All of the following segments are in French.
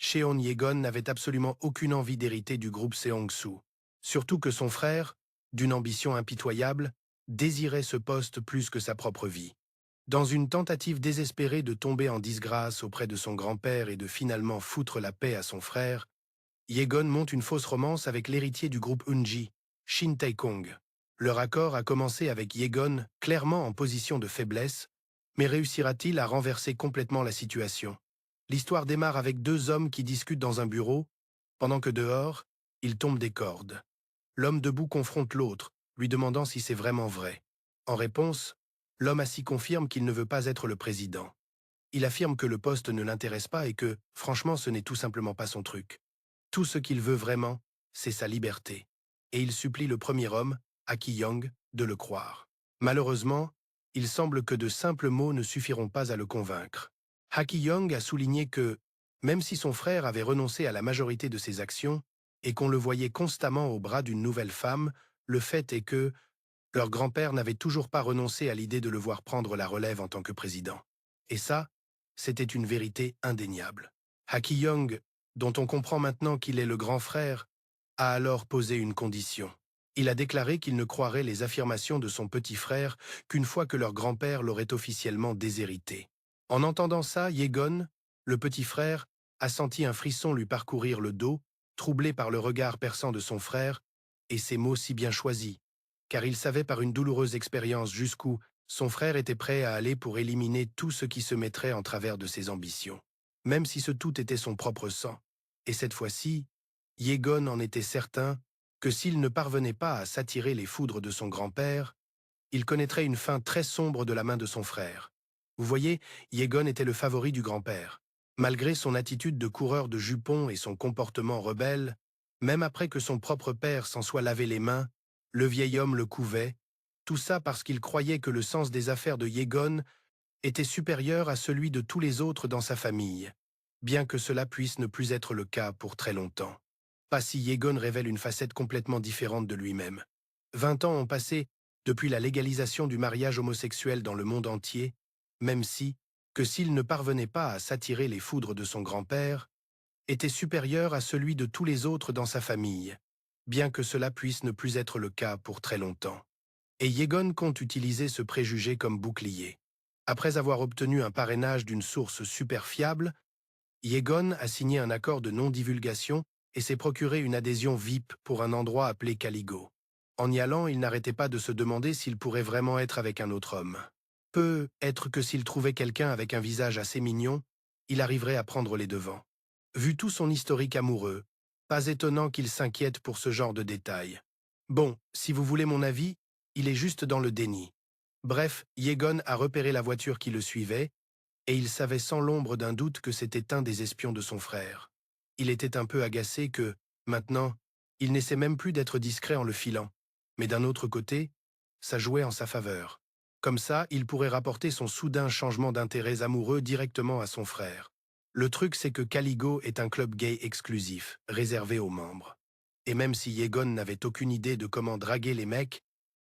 Cheon Yegon n'avait absolument aucune envie d'hériter du groupe Seongsu. Surtout que son frère, d'une ambition impitoyable, désirait ce poste plus que sa propre vie. Dans une tentative désespérée de tomber en disgrâce auprès de son grand-père et de finalement foutre la paix à son frère, Yegon monte une fausse romance avec l'héritier du groupe Unji, Shin Tae-kong. Leur accord a commencé avec Yegon clairement en position de faiblesse, mais réussira-t-il à renverser complètement la situation? L'histoire démarre avec deux hommes qui discutent dans un bureau, pendant que dehors, ils tombent des cordes. L'homme debout confronte l'autre, lui demandant si c'est vraiment vrai. En réponse, l'homme assis confirme qu'il ne veut pas être le président. Il affirme que le poste ne l'intéresse pas et que, franchement, ce n'est tout simplement pas son truc. Tout ce qu'il veut vraiment, c'est sa liberté. Et il supplie le premier homme, Aki Young, de le croire. Malheureusement, il semble que de simples mots ne suffiront pas à le convaincre. Aki Young a souligné que, même si son frère avait renoncé à la majorité de ses actions et qu'on le voyait constamment au bras d'une nouvelle femme, le fait est que leur grand-père n'avait toujours pas renoncé à l'idée de le voir prendre la relève en tant que président. Et ça, c'était une vérité indéniable. Aki Young, dont on comprend maintenant qu'il est le grand frère, a alors posé une condition. Il a déclaré qu'il ne croirait les affirmations de son petit frère qu'une fois que leur grand-père l'aurait officiellement déshérité. En entendant ça, Yegon, le petit frère, a senti un frisson lui parcourir le dos, troublé par le regard perçant de son frère, et ces mots si bien choisis, car il savait par une douloureuse expérience jusqu'où son frère était prêt à aller pour éliminer tout ce qui se mettrait en travers de ses ambitions, même si ce tout était son propre sang. Et cette fois-ci, Yegon en était certain que s'il ne parvenait pas à s'attirer les foudres de son grand-père, il connaîtrait une fin très sombre de la main de son frère. Vous voyez, Yegon était le favori du grand-père. Malgré son attitude de coureur de jupons et son comportement rebelle, même après que son propre père s'en soit lavé les mains, le vieil homme le couvait, tout ça parce qu'il croyait que le sens des affaires de Yegon était supérieur à celui de tous les autres dans sa famille, bien que cela puisse ne plus être le cas pour très longtemps. Pas si Yegon révèle une facette complètement différente de lui-même. 20 ans ont passé depuis la légalisation du mariage homosexuel dans le monde entier, même si, que s'il ne parvenait pas à s'attirer les foudres de son grand-père, était supérieur à celui de tous les autres dans sa famille, bien que cela puisse ne plus être le cas pour très longtemps. Et Yegon compte utiliser ce préjugé comme bouclier. Après avoir obtenu un parrainage d'une source super fiable, Yegon a signé un accord de non-divulgation et s'est procuré une adhésion VIP pour un endroit appelé Caligo. En y allant, il n'arrêtait pas de se demander s'il pourrait vraiment être avec un autre homme. Peut-être que s'il trouvait quelqu'un avec un visage assez mignon, il arriverait à prendre les devants. Vu tout son historique amoureux, pas étonnant qu'il s'inquiète pour ce genre de détails. Bon, si vous voulez mon avis, il est juste dans le déni. Bref, Yegon a repéré la voiture qui le suivait, et il savait sans l'ombre d'un doute que c'était un des espions de son frère. Il était un peu agacé que, maintenant, il n'essaie même plus d'être discret en le filant. Mais d'un autre côté, ça jouait en sa faveur. Comme ça, il pourrait rapporter son soudain changement d'intérêts amoureux directement à son frère. Le truc, c'est que Caligo est un club gay exclusif, réservé aux membres. Et même si Yegon n'avait aucune idée de comment draguer les mecs,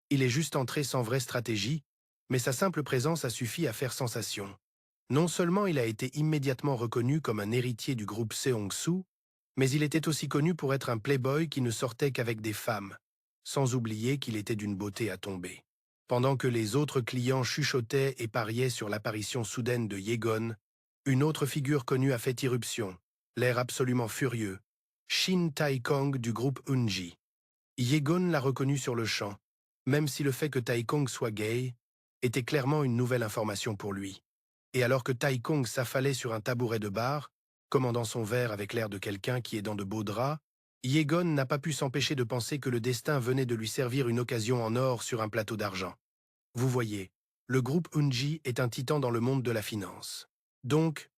il est juste entré sans vraie stratégie, mais sa simple présence a suffi à faire sensation. Non seulement il a été immédiatement reconnu comme un héritier du groupe Seongsu, mais il était aussi connu pour être un playboy qui ne sortait qu'avec des femmes, sans oublier qu'il était d'une beauté à tomber. Pendant que les autres clients chuchotaient et pariaient sur l'apparition soudaine de Yegon, une autre figure connue a fait irruption, l'air absolument furieux, Shin Tae-kong du groupe Unji. Yegon l'a reconnu sur le champ, même si le fait que Tae-kong soit gay était clairement une nouvelle information pour lui. Et alors que Tae-kong s'affalait sur un tabouret de bar, commandant son verre avec l'air de quelqu'un qui est dans de beaux draps, Yegon n'a pas pu s'empêcher de penser que le destin venait de lui servir une occasion en or sur un plateau d'argent. Vous voyez, le groupe Unji est un titan dans le monde de la finance. Donc,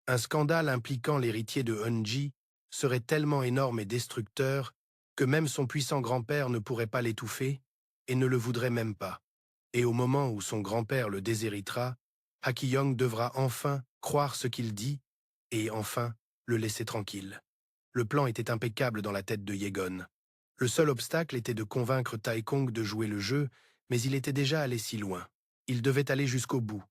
un scandale impliquant l'héritier de Unji serait tellement énorme et destructeur que même son puissant grand-père ne pourrait pas l'étouffer et ne le voudrait même pas. Et au moment où son grand-père le déshéritera, Aki Young devra enfin croire ce qu'il dit et enfin le laisser tranquille. Le plan était impeccable dans la tête de Yegon. Le seul obstacle était de convaincre Tae-kong de jouer le jeu, mais il était déjà allé si loin. Il devait aller jusqu'au bout.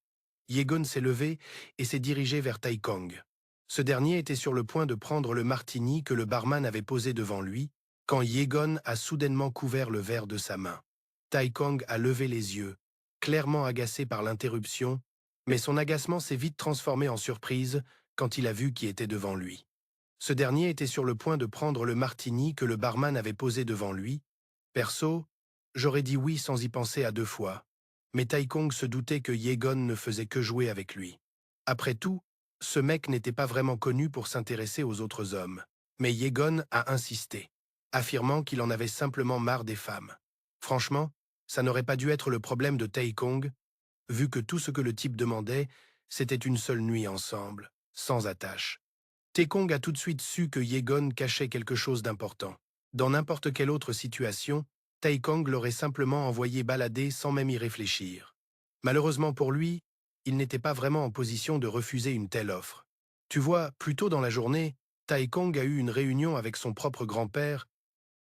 Yegon s'est levé et s'est dirigé vers Tae-kong. Ce dernier était sur le point de prendre le martini que le barman avait posé devant lui, quand Yegon a soudainement couvert le verre de sa main. Tai Kong a levé les yeux, clairement agacé par l'interruption, mais son agacement s'est vite transformé en surprise quand il a vu qui était devant lui. Ce dernier était sur le point de prendre le martini que le barman avait posé devant lui. Perso, j'aurais dit oui sans y penser à deux fois, mais Tai Kong se doutait que Yegon ne faisait que jouer avec lui. Après tout, ce mec n'était pas vraiment connu pour s'intéresser aux autres hommes, mais Yegon a insisté, affirmant qu'il en avait simplement marre des femmes. Franchement, ça n'aurait pas dû être le problème de Tai Kong, vu que tout ce que le type demandait, c'était une seule nuit ensemble, sans attache. Tai Kong a tout de suite su que Yegon cachait quelque chose d'important. Dans n'importe quelle autre situation, Tai Kong l'aurait simplement envoyé balader sans même y réfléchir. Malheureusement pour lui, il n'était pas vraiment en position de refuser une telle offre. Tu vois, plus tôt dans la journée, Tai Kong a eu une réunion avec son propre grand-père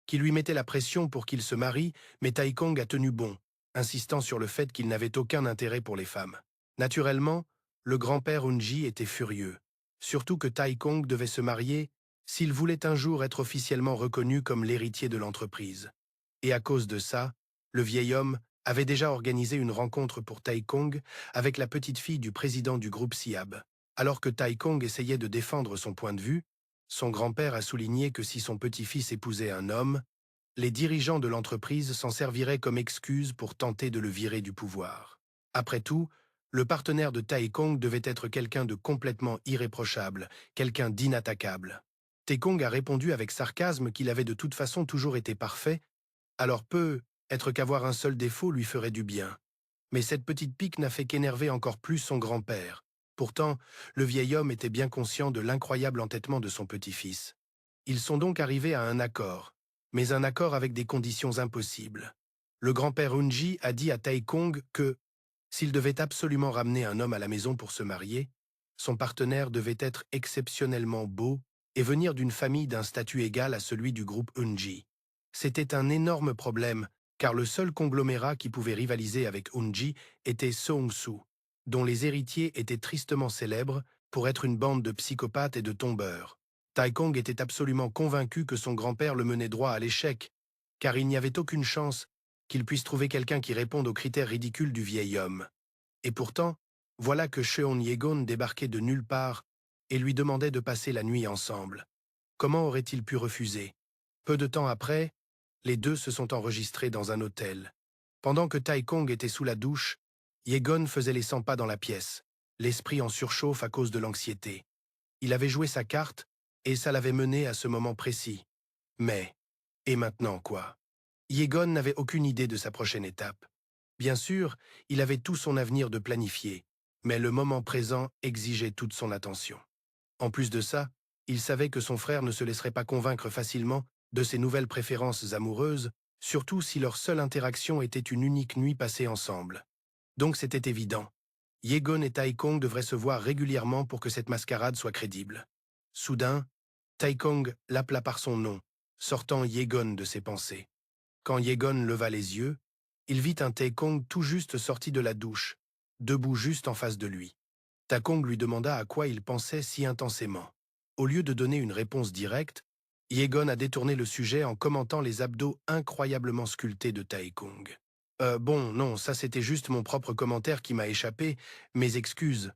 qui lui mettait la pression pour qu'il se marie, mais Tai Kong a tenu bon, insistant sur le fait qu'il n'avait aucun intérêt pour les femmes. Naturellement, le grand-père Unji était furieux, surtout que Tai Kong devait se marier s'il voulait un jour être officiellement reconnu comme l'héritier de l'entreprise. Et à cause de ça, le vieil homme avait déjà organisé une rencontre pour Tai Kong avec la petite fille du président du groupe Siab. Alors que Tai Kong essayait de défendre son point de vue, son grand-père a souligné que si son petit-fils épousait un homme, les dirigeants de l'entreprise s'en serviraient comme excuse pour tenter de le virer du pouvoir. Après tout, le partenaire de Tai Kong devait être quelqu'un de complètement irréprochable, quelqu'un d'inattaquable. Tai Kong a répondu avec sarcasme qu'il avait de toute façon toujours été parfait, alors être qu'avoir un seul défaut lui ferait du bien. Mais cette petite pique n'a fait qu'énerver encore plus son grand-père. Pourtant, le vieil homme était bien conscient de l'incroyable entêtement de son petit-fils. Ils sont donc arrivés à un accord, mais un accord avec des conditions impossibles. Le grand-père Unji a dit à Tai Kong que, s'il devait absolument ramener un homme à la maison pour se marier, son partenaire devait être exceptionnellement beau et venir d'une famille d'un statut égal à celui du groupe Unji. C'était un énorme problème, car le seul conglomérat qui pouvait rivaliser avec Unji était Seongsu, dont les héritiers étaient tristement célèbres pour être une bande de psychopathes et de tombeurs. Tai Kong était absolument convaincu que son grand-père le menait droit à l'échec, car il n'y avait aucune chance qu'il puisse trouver quelqu'un qui réponde aux critères ridicules du vieil homme. Et pourtant, voilà que Cheon Yegon débarquait de nulle part et lui demandait de passer la nuit ensemble. Comment aurait-il pu refuser? Peu de temps après, les deux se sont enregistrés dans un hôtel. Pendant que Tai Kong était sous la douche, Yegon faisait les 100 pas dans la pièce, l'esprit en surchauffe à cause de l'anxiété. Il avait joué sa carte, et ça l'avait mené à ce moment précis. Mais, et maintenant quoi? Yegon n'avait aucune idée de sa prochaine étape. Bien sûr, il avait tout son avenir de planifier, mais le moment présent exigeait toute son attention. En plus de ça, il savait que son frère ne se laisserait pas convaincre facilement de ses nouvelles préférences amoureuses, surtout si leur seule interaction était une unique nuit passée ensemble. Donc c'était évident. Yegon et Tai Kong devraient se voir régulièrement pour que cette mascarade soit crédible. Soudain, Tai Kong l'appela par son nom, sortant Yegon de ses pensées. Quand Yegon leva les yeux, il vit un Tai Kong tout juste sorti de la douche, debout juste en face de lui. Tai Kong lui demanda à quoi il pensait si intensément. Au lieu de donner une réponse directe, Yegon a détourné le sujet en commentant les abdos incroyablement sculptés de Tai Kong. Bon, non, ça c'était juste mon propre commentaire qui m'a échappé, mes excuses.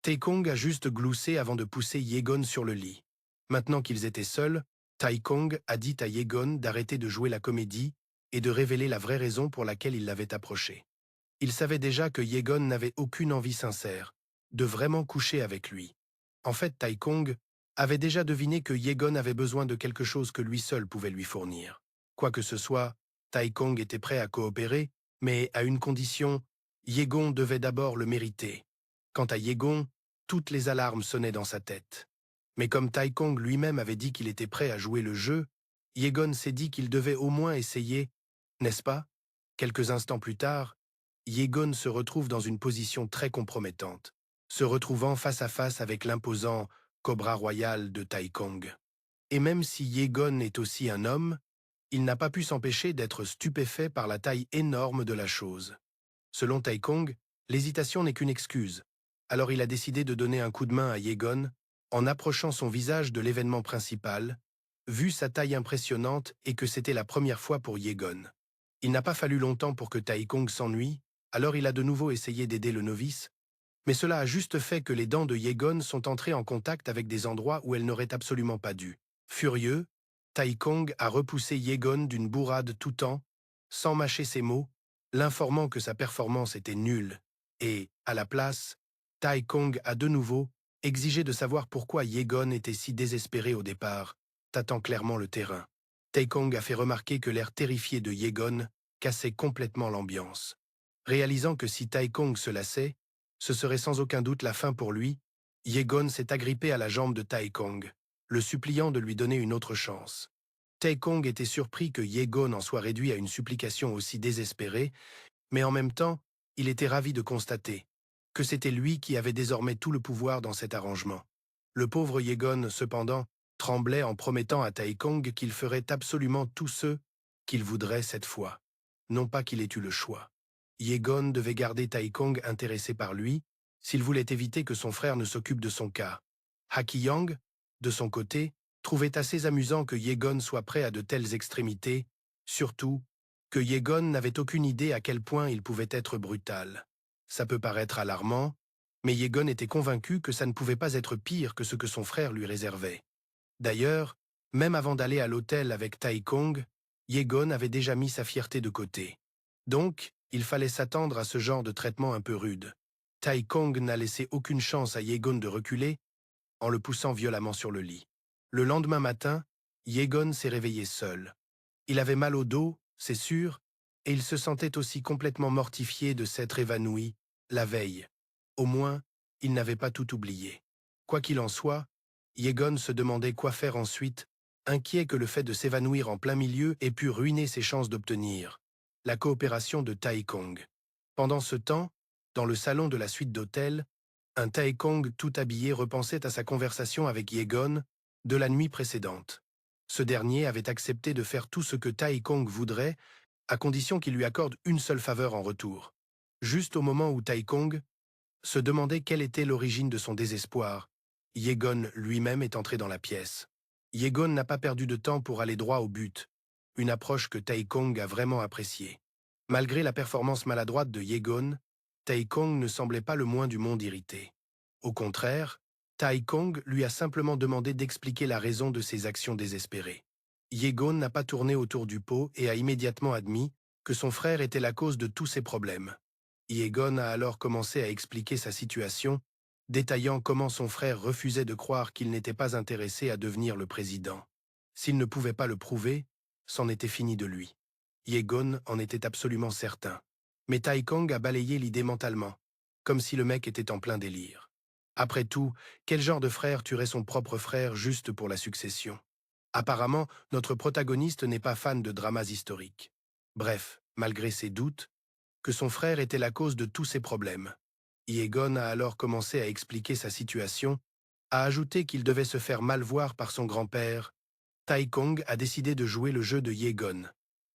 Tai Kong a juste gloussé avant de pousser Yegon sur le lit. Maintenant qu'ils étaient seuls, Tai Kong a dit à Yegon d'arrêter de jouer la comédie et de révéler la vraie raison pour laquelle il l'avait approché. Il savait déjà que Yegon n'avait aucune envie sincère de vraiment coucher avec lui. En fait, Tai Kong avait déjà deviné que Yegon avait besoin de quelque chose que lui seul pouvait lui fournir. Quoi que ce soit, Tai Kong était prêt à coopérer, mais à une condition, Yegon devait d'abord le mériter. Quant à Yegon, toutes les alarmes sonnaient dans sa tête. Mais comme Tai Kong lui-même avait dit qu'il était prêt à jouer le jeu, Yegon s'est dit qu'il devait au moins essayer, n'est-ce pas? Quelques instants plus tard, Yegon se retrouve dans une position très compromettante, se retrouvant face à face avec l'imposant Cobra Royal de Tai Kong. Et même si Yegon est aussi un homme, il n'a pas pu s'empêcher d'être stupéfait par la taille énorme de la chose. Selon Tai Kong, l'hésitation n'est qu'une excuse, alors il a décidé de donner un coup de main à Yegon En approchant son visage de l'événement principal, vu sa taille impressionnante et que c'était la première fois pour Yegon. Il n'a pas fallu longtemps pour que Tai Kong s'ennuie, alors il a de nouveau essayé d'aider le novice, mais cela a juste fait que les dents de Yegon sont entrées en contact avec des endroits où elles n'auraient absolument pas dû. Furieux, Tai Kong a repoussé Yegon d'une bourrade tout temps, sans mâcher ses mots, l'informant que sa performance était nulle, et, à la place, Tai Kong a de nouveau exigé de savoir pourquoi Yegon était si désespéré au départ, tâtant clairement le terrain. Tai Kong a fait remarquer que l'air terrifié de Yegon cassait complètement l'ambiance. Réalisant que si Tai Kong se lassait, ce serait sans aucun doute la fin pour lui, Yegon s'est agrippé à la jambe de Tai Kong, le suppliant de lui donner une autre chance. Tai Kong était surpris que Yegon en soit réduit à une supplication aussi désespérée, mais en même temps, il était ravi de constater que c'était lui qui avait désormais tout le pouvoir dans cet arrangement. Le pauvre Yegon, cependant, tremblait en promettant à Tai Kong qu'il ferait absolument tout ce qu'il voudrait cette fois. Non pas qu'il ait eu le choix. Yegon devait garder Tai Kong intéressé par lui, s'il voulait éviter que son frère ne s'occupe de son cas. Haki Yang, de son côté, trouvait assez amusant que Yegon soit prêt à de telles extrémités, surtout que Yegon n'avait aucune idée à quel point il pouvait être brutal. Ça peut paraître alarmant, mais Yegon était convaincu que ça ne pouvait pas être pire que ce que son frère lui réservait. D'ailleurs, même avant d'aller à l'hôtel avec Tai Kong, Yegon avait déjà mis sa fierté de côté. Donc, il fallait s'attendre à ce genre de traitement un peu rude. Tai Kong n'a laissé aucune chance à Yegon de reculer en le poussant violemment sur le lit. Le lendemain matin, Yegon s'est réveillé seul. Il avait mal au dos, c'est sûr, et il se sentait aussi complètement mortifié de s'être évanoui la veille. Au moins, il n'avait pas tout oublié. Quoi qu'il en soit, Yegon se demandait quoi faire ensuite, inquiet que le fait de s'évanouir en plein milieu ait pu ruiner ses chances d'obtenir la coopération de Tai Kong. Pendant ce temps, dans le salon de la suite d'hôtel, un Tai Kong tout habillé repensait à sa conversation avec Yegon de la nuit précédente. Ce dernier avait accepté de faire tout ce que Tai Kong voudrait, à condition qu'il lui accorde une seule faveur en retour. Juste au moment où Tai Kong se demandait quelle était l'origine de son désespoir, Yegon lui-même est entré dans la pièce. Yegon n'a pas perdu de temps pour aller droit au but, une approche que Tai Kong a vraiment appréciée. Malgré la performance maladroite de Yegon, Tai Kong ne semblait pas le moins du monde irrité. Au contraire, Tai Kong lui a simplement demandé d'expliquer la raison de ses actions désespérées. Yegon n'a pas tourné autour du pot et a immédiatement admis que son frère était la cause de tous ses problèmes. Yegon a alors commencé à expliquer sa situation, détaillant comment son frère refusait de croire qu'il n'était pas intéressé à devenir le président. S'il ne pouvait pas le prouver, c'en était fini de lui. Yegon en était absolument certain. Mais Tai Kong a balayé l'idée mentalement, comme si le mec était en plein délire. Après tout, quel genre de frère tuerait son propre frère juste pour la succession? Apparemment, notre protagoniste n'est pas fan de dramas historiques. Bref, malgré ses doutes, que son frère était la cause de tous ses problèmes. Yegon a alors commencé à expliquer sa situation, a ajouté qu'il devait se faire mal voir par son grand-père. Tai Kong a décidé de jouer le jeu de Yegon.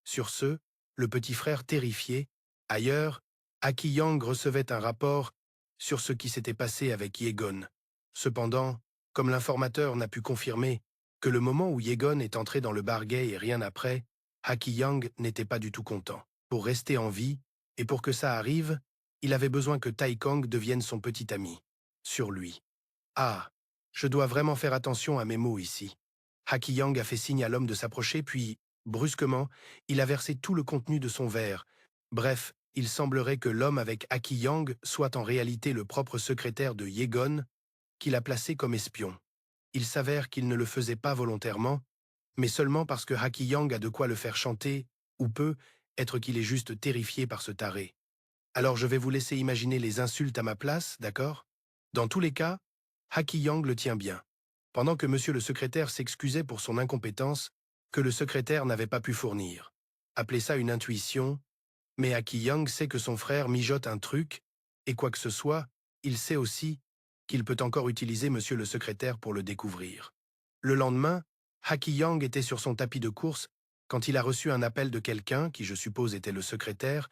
Sur ce, le petit frère terrifié, ailleurs, Haki Yang recevait un rapport sur ce qui s'était passé avec Yegon. Cependant, comme l'informateur n'a pu confirmer que le moment où Yegon est entré dans le bar gay et rien après, Haki Yang n'était pas du tout content. Pour rester en vie, et pour que ça arrive, il avait besoin que Tai Kong devienne son petit ami. Sur lui. Ah, je dois vraiment faire attention à mes mots ici. Haki Yang a fait signe à l'homme de s'approcher, puis, brusquement, il a versé tout le contenu de son verre. Bref, il semblerait que l'homme avec Haki Yang soit en réalité le propre secrétaire de Yegon, qu'il a placé comme espion. Il s'avère qu'il ne le faisait pas volontairement, mais seulement parce que Haki Yang a de quoi le faire chanter, ou peut être qu'il est juste terrifié par ce taré. Alors je vais vous laisser imaginer les insultes à ma place, d'accord? Dans tous les cas, Haki Yang le tient bien. Pendant que monsieur le secrétaire s'excusait pour son incompétence, que le secrétaire n'avait pas pu fournir. Appelez ça une intuition, mais Haki Yang sait que son frère mijote un truc, et quoi que ce soit, il sait aussi qu'il peut encore utiliser monsieur le secrétaire pour le découvrir. Le lendemain, Haki Yang était sur son tapis de course quand il a reçu un appel de quelqu'un, qui je suppose était le secrétaire,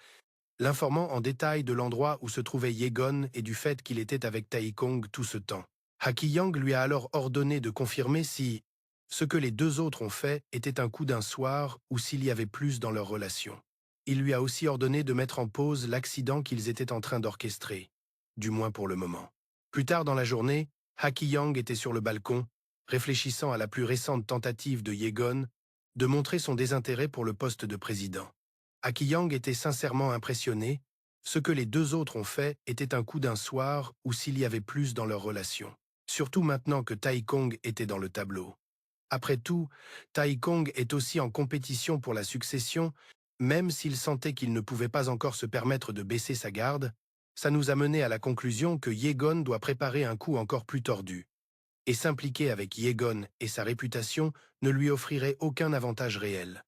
l'informant en détail de l'endroit où se trouvait Yegon et du fait qu'il était avec Tai Kong tout ce temps. Haki Yang lui a alors ordonné de confirmer si ce que les deux autres ont fait était un coup d'un soir ou s'il y avait plus dans leur relation. Il lui a aussi ordonné de mettre en pause l'accident qu'ils étaient en train d'orchestrer, du moins pour le moment. Plus tard dans la journée, Haki Yang était sur le balcon, réfléchissant à la plus récente tentative de Yegon de montrer son désintérêt pour le poste de président. Haki Yang était sincèrement impressionné. Ce que les deux autres ont fait était un coup d'un soir ou s'il y avait plus dans leur relation. Surtout maintenant que Tai Kong était dans le tableau. Après tout, Tai Kong est aussi en compétition pour la succession, même s'il sentait qu'il ne pouvait pas encore se permettre de baisser sa garde, ça nous a mené à la conclusion que Yegon doit préparer un coup encore plus tordu. Et s'impliquer avec Yegon et sa réputation ne lui offrirait aucun avantage réel.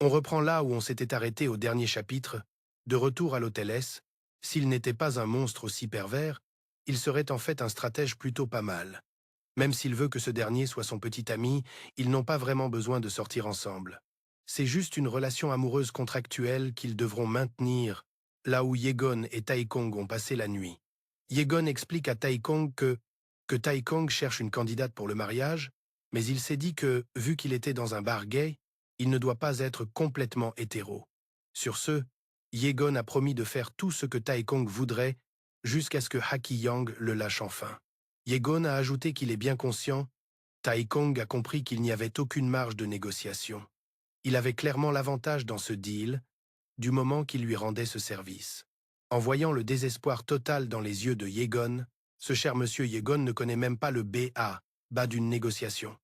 On reprend là où on s'était arrêté au dernier chapitre, de retour à l'hôtel S. S'il n'était pas un monstre aussi pervers, il serait en fait un stratège plutôt pas mal. Même s'il veut que ce dernier soit son petit ami, ils n'ont pas vraiment besoin de sortir ensemble. C'est juste une relation amoureuse contractuelle qu'ils devront maintenir, là où Yegon et Tai Kong ont passé la nuit. Yegon explique à Tai Kong que Tai Kong cherche une candidate pour le mariage, mais il s'est dit que, vu qu'il était dans un bar gay, il ne doit pas être complètement hétéro. Sur ce, Yegon a promis de faire tout ce que Tai Kong voudrait jusqu'à ce que Haki Yang le lâche enfin. Yegon a ajouté qu'il est bien conscient, Tai Kong a compris qu'il n'y avait aucune marge de négociation. Il avait clairement l'avantage dans ce deal, du moment qu'il lui rendait ce service. En voyant le désespoir total dans les yeux de Yegon, ce cher monsieur Yegon ne connaît même pas le bas d'une négociation.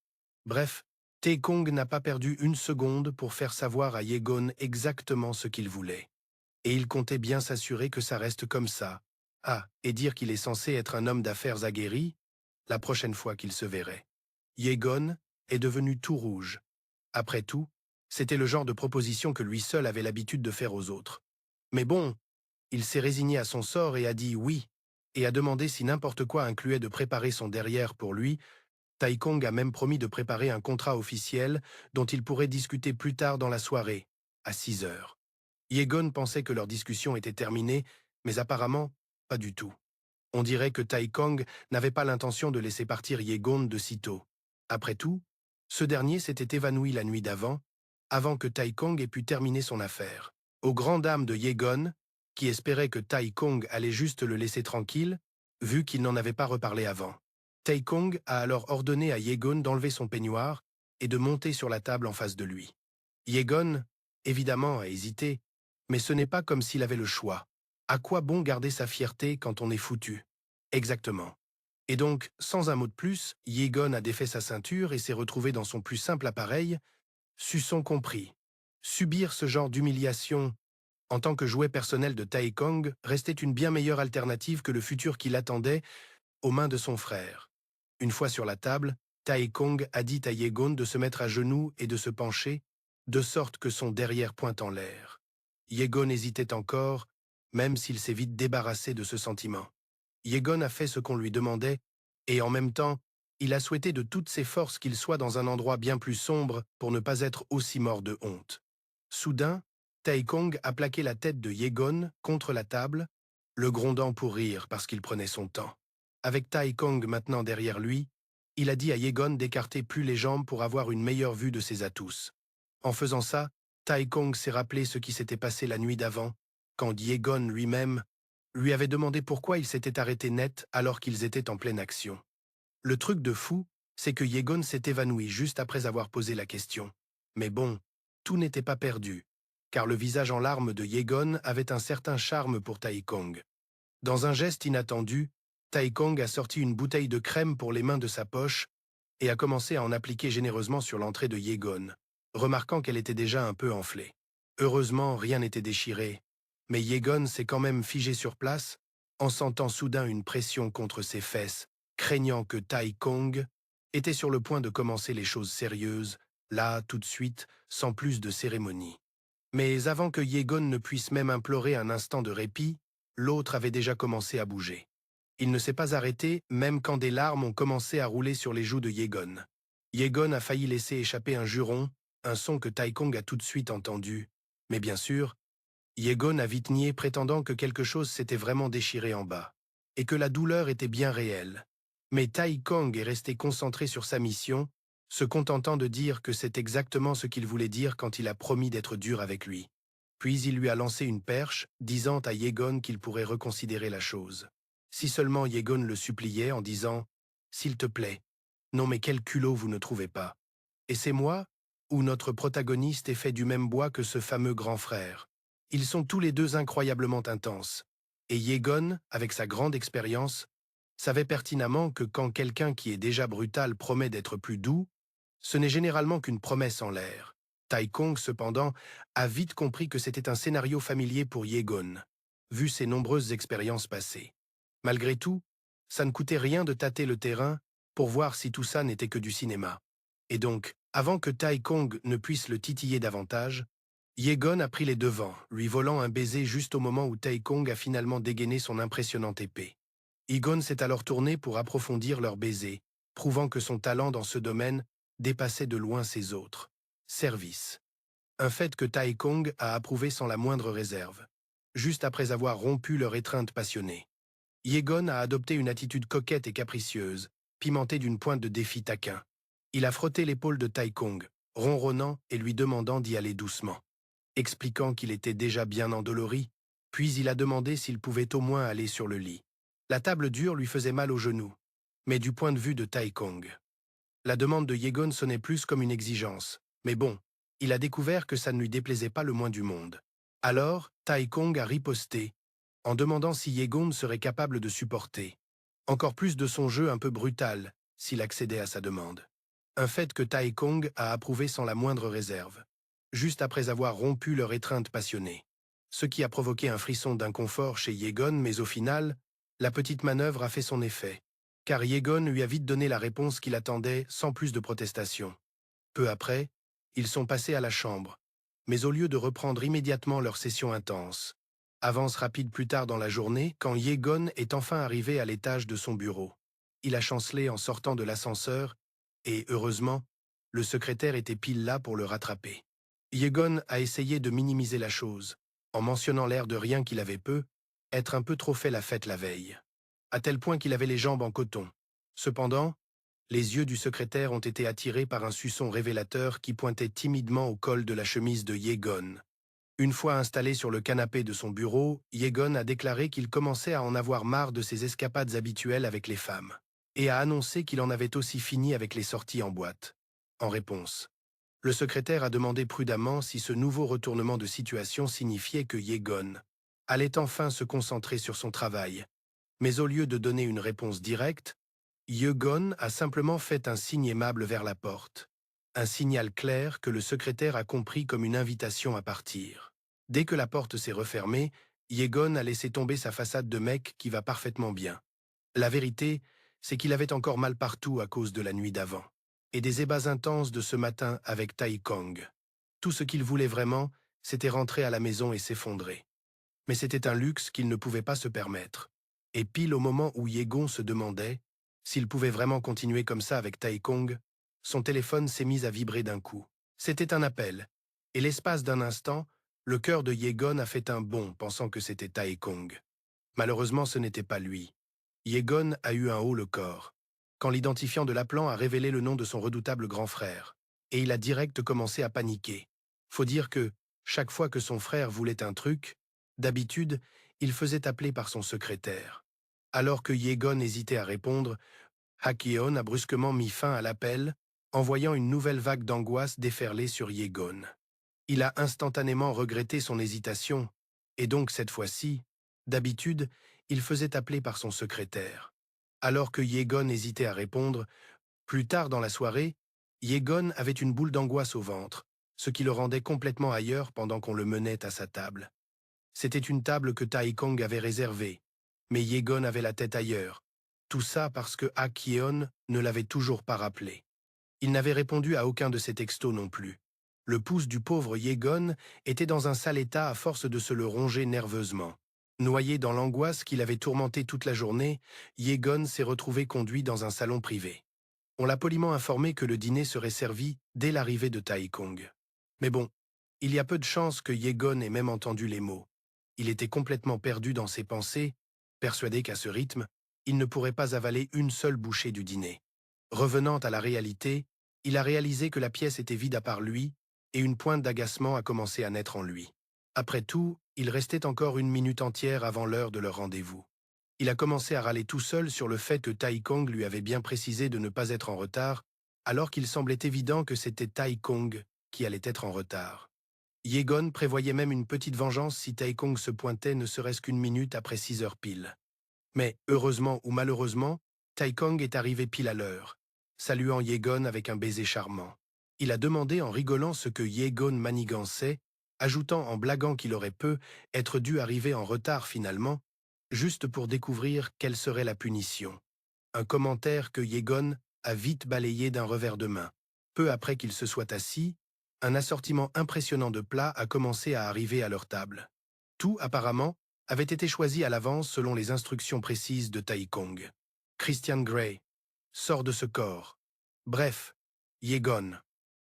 Bref, Tai Kong n'a pas perdu une seconde pour faire savoir à Yegon exactement ce qu'il voulait. Et il comptait bien s'assurer que ça reste comme ça. Ah, et dire qu'il est censé être un homme d'affaires aguerri la prochaine fois qu'il se verrait. Yegon est devenu tout rouge. Après tout, c'était le genre de proposition que lui seul avait l'habitude de faire aux autres. Mais bon, il s'est résigné à son sort et a dit oui, et a demandé si n'importe quoi incluait de préparer son derrière pour lui. Tai Kong a même promis de préparer un contrat officiel dont ils pourraient discuter plus tard dans la soirée, à 6 heures. Yegon pensait que leur discussion était terminée, mais apparemment, pas du tout. On dirait que Tai Kong n'avait pas l'intention de laisser partir Yegon de sitôt. Après tout, ce dernier s'était évanoui la nuit d'avant, avant que Tai Kong ait pu terminer son affaire. Aux grandes dames de Yegon, qui espérait que Tai Kong allait juste le laisser tranquille, vu qu'il n'en avait pas reparlé avant. Tai Kong a alors ordonné à Yegon d'enlever son peignoir et de monter sur la table en face de lui. Yegon, évidemment, a hésité, mais ce n'est pas comme s'il avait le choix. À quoi bon garder sa fierté quand on est foutu? Exactement. Et donc, sans un mot de plus, Yegon a défait sa ceinture et s'est retrouvé dans son plus simple appareil, Suçon compris. Subir ce genre d'humiliation en tant que jouet personnel de Tai Kong restait une bien meilleure alternative que le futur qui l'attendait aux mains de son frère. Une fois sur la table, Tai Kong a dit à Yegon de se mettre à genoux et de se pencher, de sorte que son derrière pointe en l'air. Yegon hésitait encore, même s'il s'est vite débarrassé de ce sentiment. Yegon a fait ce qu'on lui demandait, et en même temps, il a souhaité de toutes ses forces qu'il soit dans un endroit bien plus sombre pour ne pas être aussi mort de honte. Soudain, Tai Kong a plaqué la tête de Yegon contre la table, le grondant pour rire parce qu'il prenait son temps. Avec Tai Kong maintenant derrière lui, il a dit à Yegon d'écarter plus les jambes pour avoir une meilleure vue de ses atouts. En faisant ça, Tai Kong s'est rappelé ce qui s'était passé la nuit d'avant, quand Yegon lui-même lui avait demandé pourquoi il s'était arrêté net alors qu'ils étaient en pleine action. Le truc de fou, c'est que Yegon s'est évanoui juste après avoir posé la question. Mais bon, tout n'était pas perdu, car le visage en larmes de Yegon avait un certain charme pour Tai Kong. Dans un geste inattendu, Tai Kong a sorti une bouteille de crème pour les mains de sa poche et a commencé à en appliquer généreusement sur l'entrée de Yegon, remarquant qu'elle était déjà un peu enflée. Heureusement, rien n'était déchiré, mais Yegon s'est quand même figé sur place, en sentant soudain une pression contre ses fesses, craignant que Tai Kong était sur le point de commencer les choses sérieuses, là, tout de suite, sans plus de cérémonie. Mais avant que Yegon ne puisse même implorer un instant de répit, l'autre avait déjà commencé à bouger. Il ne s'est pas arrêté, même quand des larmes ont commencé à rouler sur les joues de Yegon. Yegon a failli laisser échapper un juron, un son que Tai Kong a tout de suite entendu. Mais bien sûr, Yegon a vite nié, prétendant que quelque chose s'était vraiment déchiré en bas, et que la douleur était bien réelle. Mais Tai Kong est resté concentré sur sa mission, se contentant de dire que c'est exactement ce qu'il voulait dire quand il a promis d'être dur avec lui. Puis il lui a lancé une perche, disant à Yegon qu'il pourrait reconsidérer la chose. Si seulement Yegon le suppliait en disant « S'il te plaît, non mais quel culot vous ne trouvez pas. Et c'est moi, ou notre protagoniste est fait du même bois que ce fameux grand frère. Ils sont tous les deux incroyablement intenses. Et Yegon, avec sa grande expérience, savait pertinemment que quand quelqu'un qui est déjà brutal promet d'être plus doux, ce n'est généralement qu'une promesse en l'air. Tai Kong, cependant, a vite compris que c'était un scénario familier pour Yegon, vu ses nombreuses expériences passées. Malgré tout, ça ne coûtait rien de tâter le terrain pour voir si tout ça n'était que du cinéma. Et donc, avant que Tai Kong ne puisse le titiller davantage, Yegon a pris les devants, lui volant un baiser juste au moment où Tai Kong a finalement dégainé son impressionnante épée. Yegon s'est alors tourné pour approfondir leur baiser, prouvant que son talent dans ce domaine dépassait de loin ses autres. Service. Un fait que Tai Kong a approuvé sans la moindre réserve, juste après avoir rompu leur étreinte passionnée. Yegon a adopté une attitude coquette et capricieuse, pimentée d'une pointe de défi taquin. Il a frotté l'épaule de Tai Kong, ronronnant et lui demandant d'y aller doucement, expliquant qu'il était déjà bien endolori, puis il a demandé s'il pouvait au moins aller sur le lit. La table dure lui faisait mal aux genoux, mais du point de vue de Tai Kong. La demande de Yegon sonnait plus comme une exigence, mais bon, il a découvert que ça ne lui déplaisait pas le moins du monde. Alors, Tai Kong a riposté, en demandant si Yegon serait capable de supporter. Encore plus de son jeu un peu brutal, s'il accédait à sa demande. Un fait que Tai Kong a approuvé sans la moindre réserve, juste après avoir rompu leur étreinte passionnée. Ce qui a provoqué un frisson d'inconfort chez Yegon, mais au final, la petite manœuvre a fait son effet, car Yegon lui a vite donné la réponse qu'il attendait sans plus de protestation. Peu après, ils sont passés à la chambre, mais au lieu de reprendre immédiatement leur session intense. Avance rapide plus tard dans la journée, quand Yegon est enfin arrivé à l'étage de son bureau. Il a chancelé en sortant de l'ascenseur, et, heureusement, le secrétaire était pile là pour le rattraper. Yegon a essayé de minimiser la chose, en mentionnant l'air de rien qu'il avait peu, être un peu trop fait la fête la veille, à tel point qu'il avait les jambes en coton. Cependant, les yeux du secrétaire ont été attirés par un suçon révélateur qui pointait timidement au col de la chemise de Yegon. Une fois installé sur le canapé de son bureau, Yegon a déclaré qu'il commençait à en avoir marre de ses escapades habituelles avec les femmes, et a annoncé qu'il en avait aussi fini avec les sorties en boîte. En réponse, le secrétaire a demandé prudemment si ce nouveau retournement de situation signifiait que Yegon allait enfin se concentrer sur son travail. Mais au lieu de donner une réponse directe, Yegon a simplement fait un signe aimable vers la porte. Un signal clair que le secrétaire a compris comme une invitation à partir. Dès que la porte s'est refermée, Yegon a laissé tomber sa façade de mec qui va parfaitement bien. La vérité, c'est qu'il avait encore mal partout à cause de la nuit d'avant, et des ébats intenses de ce matin avec Tai Kong. Tout ce qu'il voulait vraiment, c'était rentrer à la maison et s'effondrer. Mais c'était un luxe qu'il ne pouvait pas se permettre. Et pile au moment où Yegon se demandait s'il pouvait vraiment continuer comme ça avec Tai Kong, son téléphone s'est mis à vibrer d'un coup. C'était un appel, et l'espace d'un instant, le cœur de Yegon a fait un bond pensant que c'était Tai Kong. Malheureusement, ce n'était pas lui. Yegon a eu un haut le corps, quand l'identifiant de l'appelant a révélé le nom de son redoutable grand frère, et il a direct commencé à paniquer. Faut dire que, chaque fois que son frère voulait un truc, d'habitude, il faisait appeler par son secrétaire. Alors que Yegon hésitait à répondre, Hakyeon a brusquement mis fin à l'appel, envoyant une nouvelle vague d'angoisse déferler sur Yegon. Il a instantanément regretté son hésitation, et donc cette fois-ci, d'habitude, il faisait appeler par son secrétaire. Alors que Yegon hésitait à répondre, plus tard dans la soirée, Yegon avait une boule d'angoisse au ventre, ce qui le rendait complètement ailleurs pendant qu'on le menait à sa table. C'était une table que Tai Kong avait réservée, mais Yegon avait la tête ailleurs. Tout ça parce que Hakyeon ne l'avait toujours pas rappelé. Il n'avait répondu à aucun de ses textos non plus. Le pouce du pauvre Yegon était dans un sale état à force de se le ronger nerveusement. Noyé dans l'angoisse qui l'avait tourmenté toute la journée, Yegon s'est retrouvé conduit dans un salon privé. On l'a poliment informé que le dîner serait servi dès l'arrivée de Tai Kong. Mais bon, il y a peu de chances que Yegon ait même entendu les mots. Il était complètement perdu dans ses pensées, persuadé qu'à ce rythme, il ne pourrait pas avaler une seule bouchée du dîner. Revenant à la réalité, il a réalisé que la pièce était vide à part lui, et une pointe d'agacement a commencé à naître en lui. Après tout, il restait encore une minute entière avant l'heure de leur rendez-vous. Il a commencé à râler tout seul sur le fait que Tai Kong lui avait bien précisé de ne pas être en retard, alors qu'il semblait évident que c'était Tai Kong qui allait être en retard. Yegon prévoyait même une petite vengeance si Tai Kong se pointait ne serait-ce qu'une minute après 6 heures pile. Mais, heureusement ou malheureusement, Tai Kong est arrivé pile à l'heure, saluant Yegon avec un baiser charmant. Il a demandé en rigolant ce que Yegon manigançait, ajoutant en blaguant qu'il aurait peu être dû arriver en retard finalement, juste pour découvrir quelle serait la punition. Un commentaire que Yegon a vite balayé d'un revers de main. Peu après qu'il se soit assis, un assortiment impressionnant de plats a commencé à arriver à leur table. Tout, apparemment, avait été choisi à l'avance selon les instructions précises de Tai Kong. Christian Grey, sort de ce corps. Bref, Yegon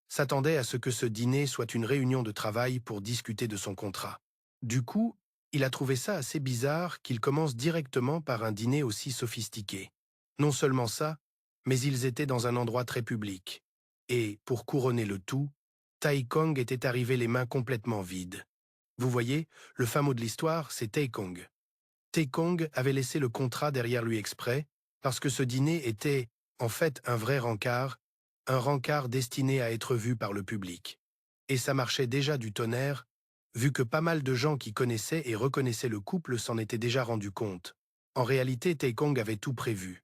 s'attendait à ce que ce dîner soit une réunion de travail pour discuter de son contrat. Du coup, il a trouvé ça assez bizarre qu'il commence directement par un dîner aussi sophistiqué. Non seulement ça, mais ils étaient dans un endroit très public. Et, pour couronner le tout, Tai Kong était arrivé les mains complètement vides. Vous voyez, le fin mot de l'histoire, c'est Tai Kong. Tai Kong avait laissé le contrat derrière lui exprès, parce que ce dîner était, en fait, un vrai rencard, un rencard destiné à être vu par le public. Et ça marchait déjà du tonnerre, vu que pas mal de gens qui connaissaient et reconnaissaient le couple s'en étaient déjà rendus compte. En réalité, Tai Kong avait tout prévu.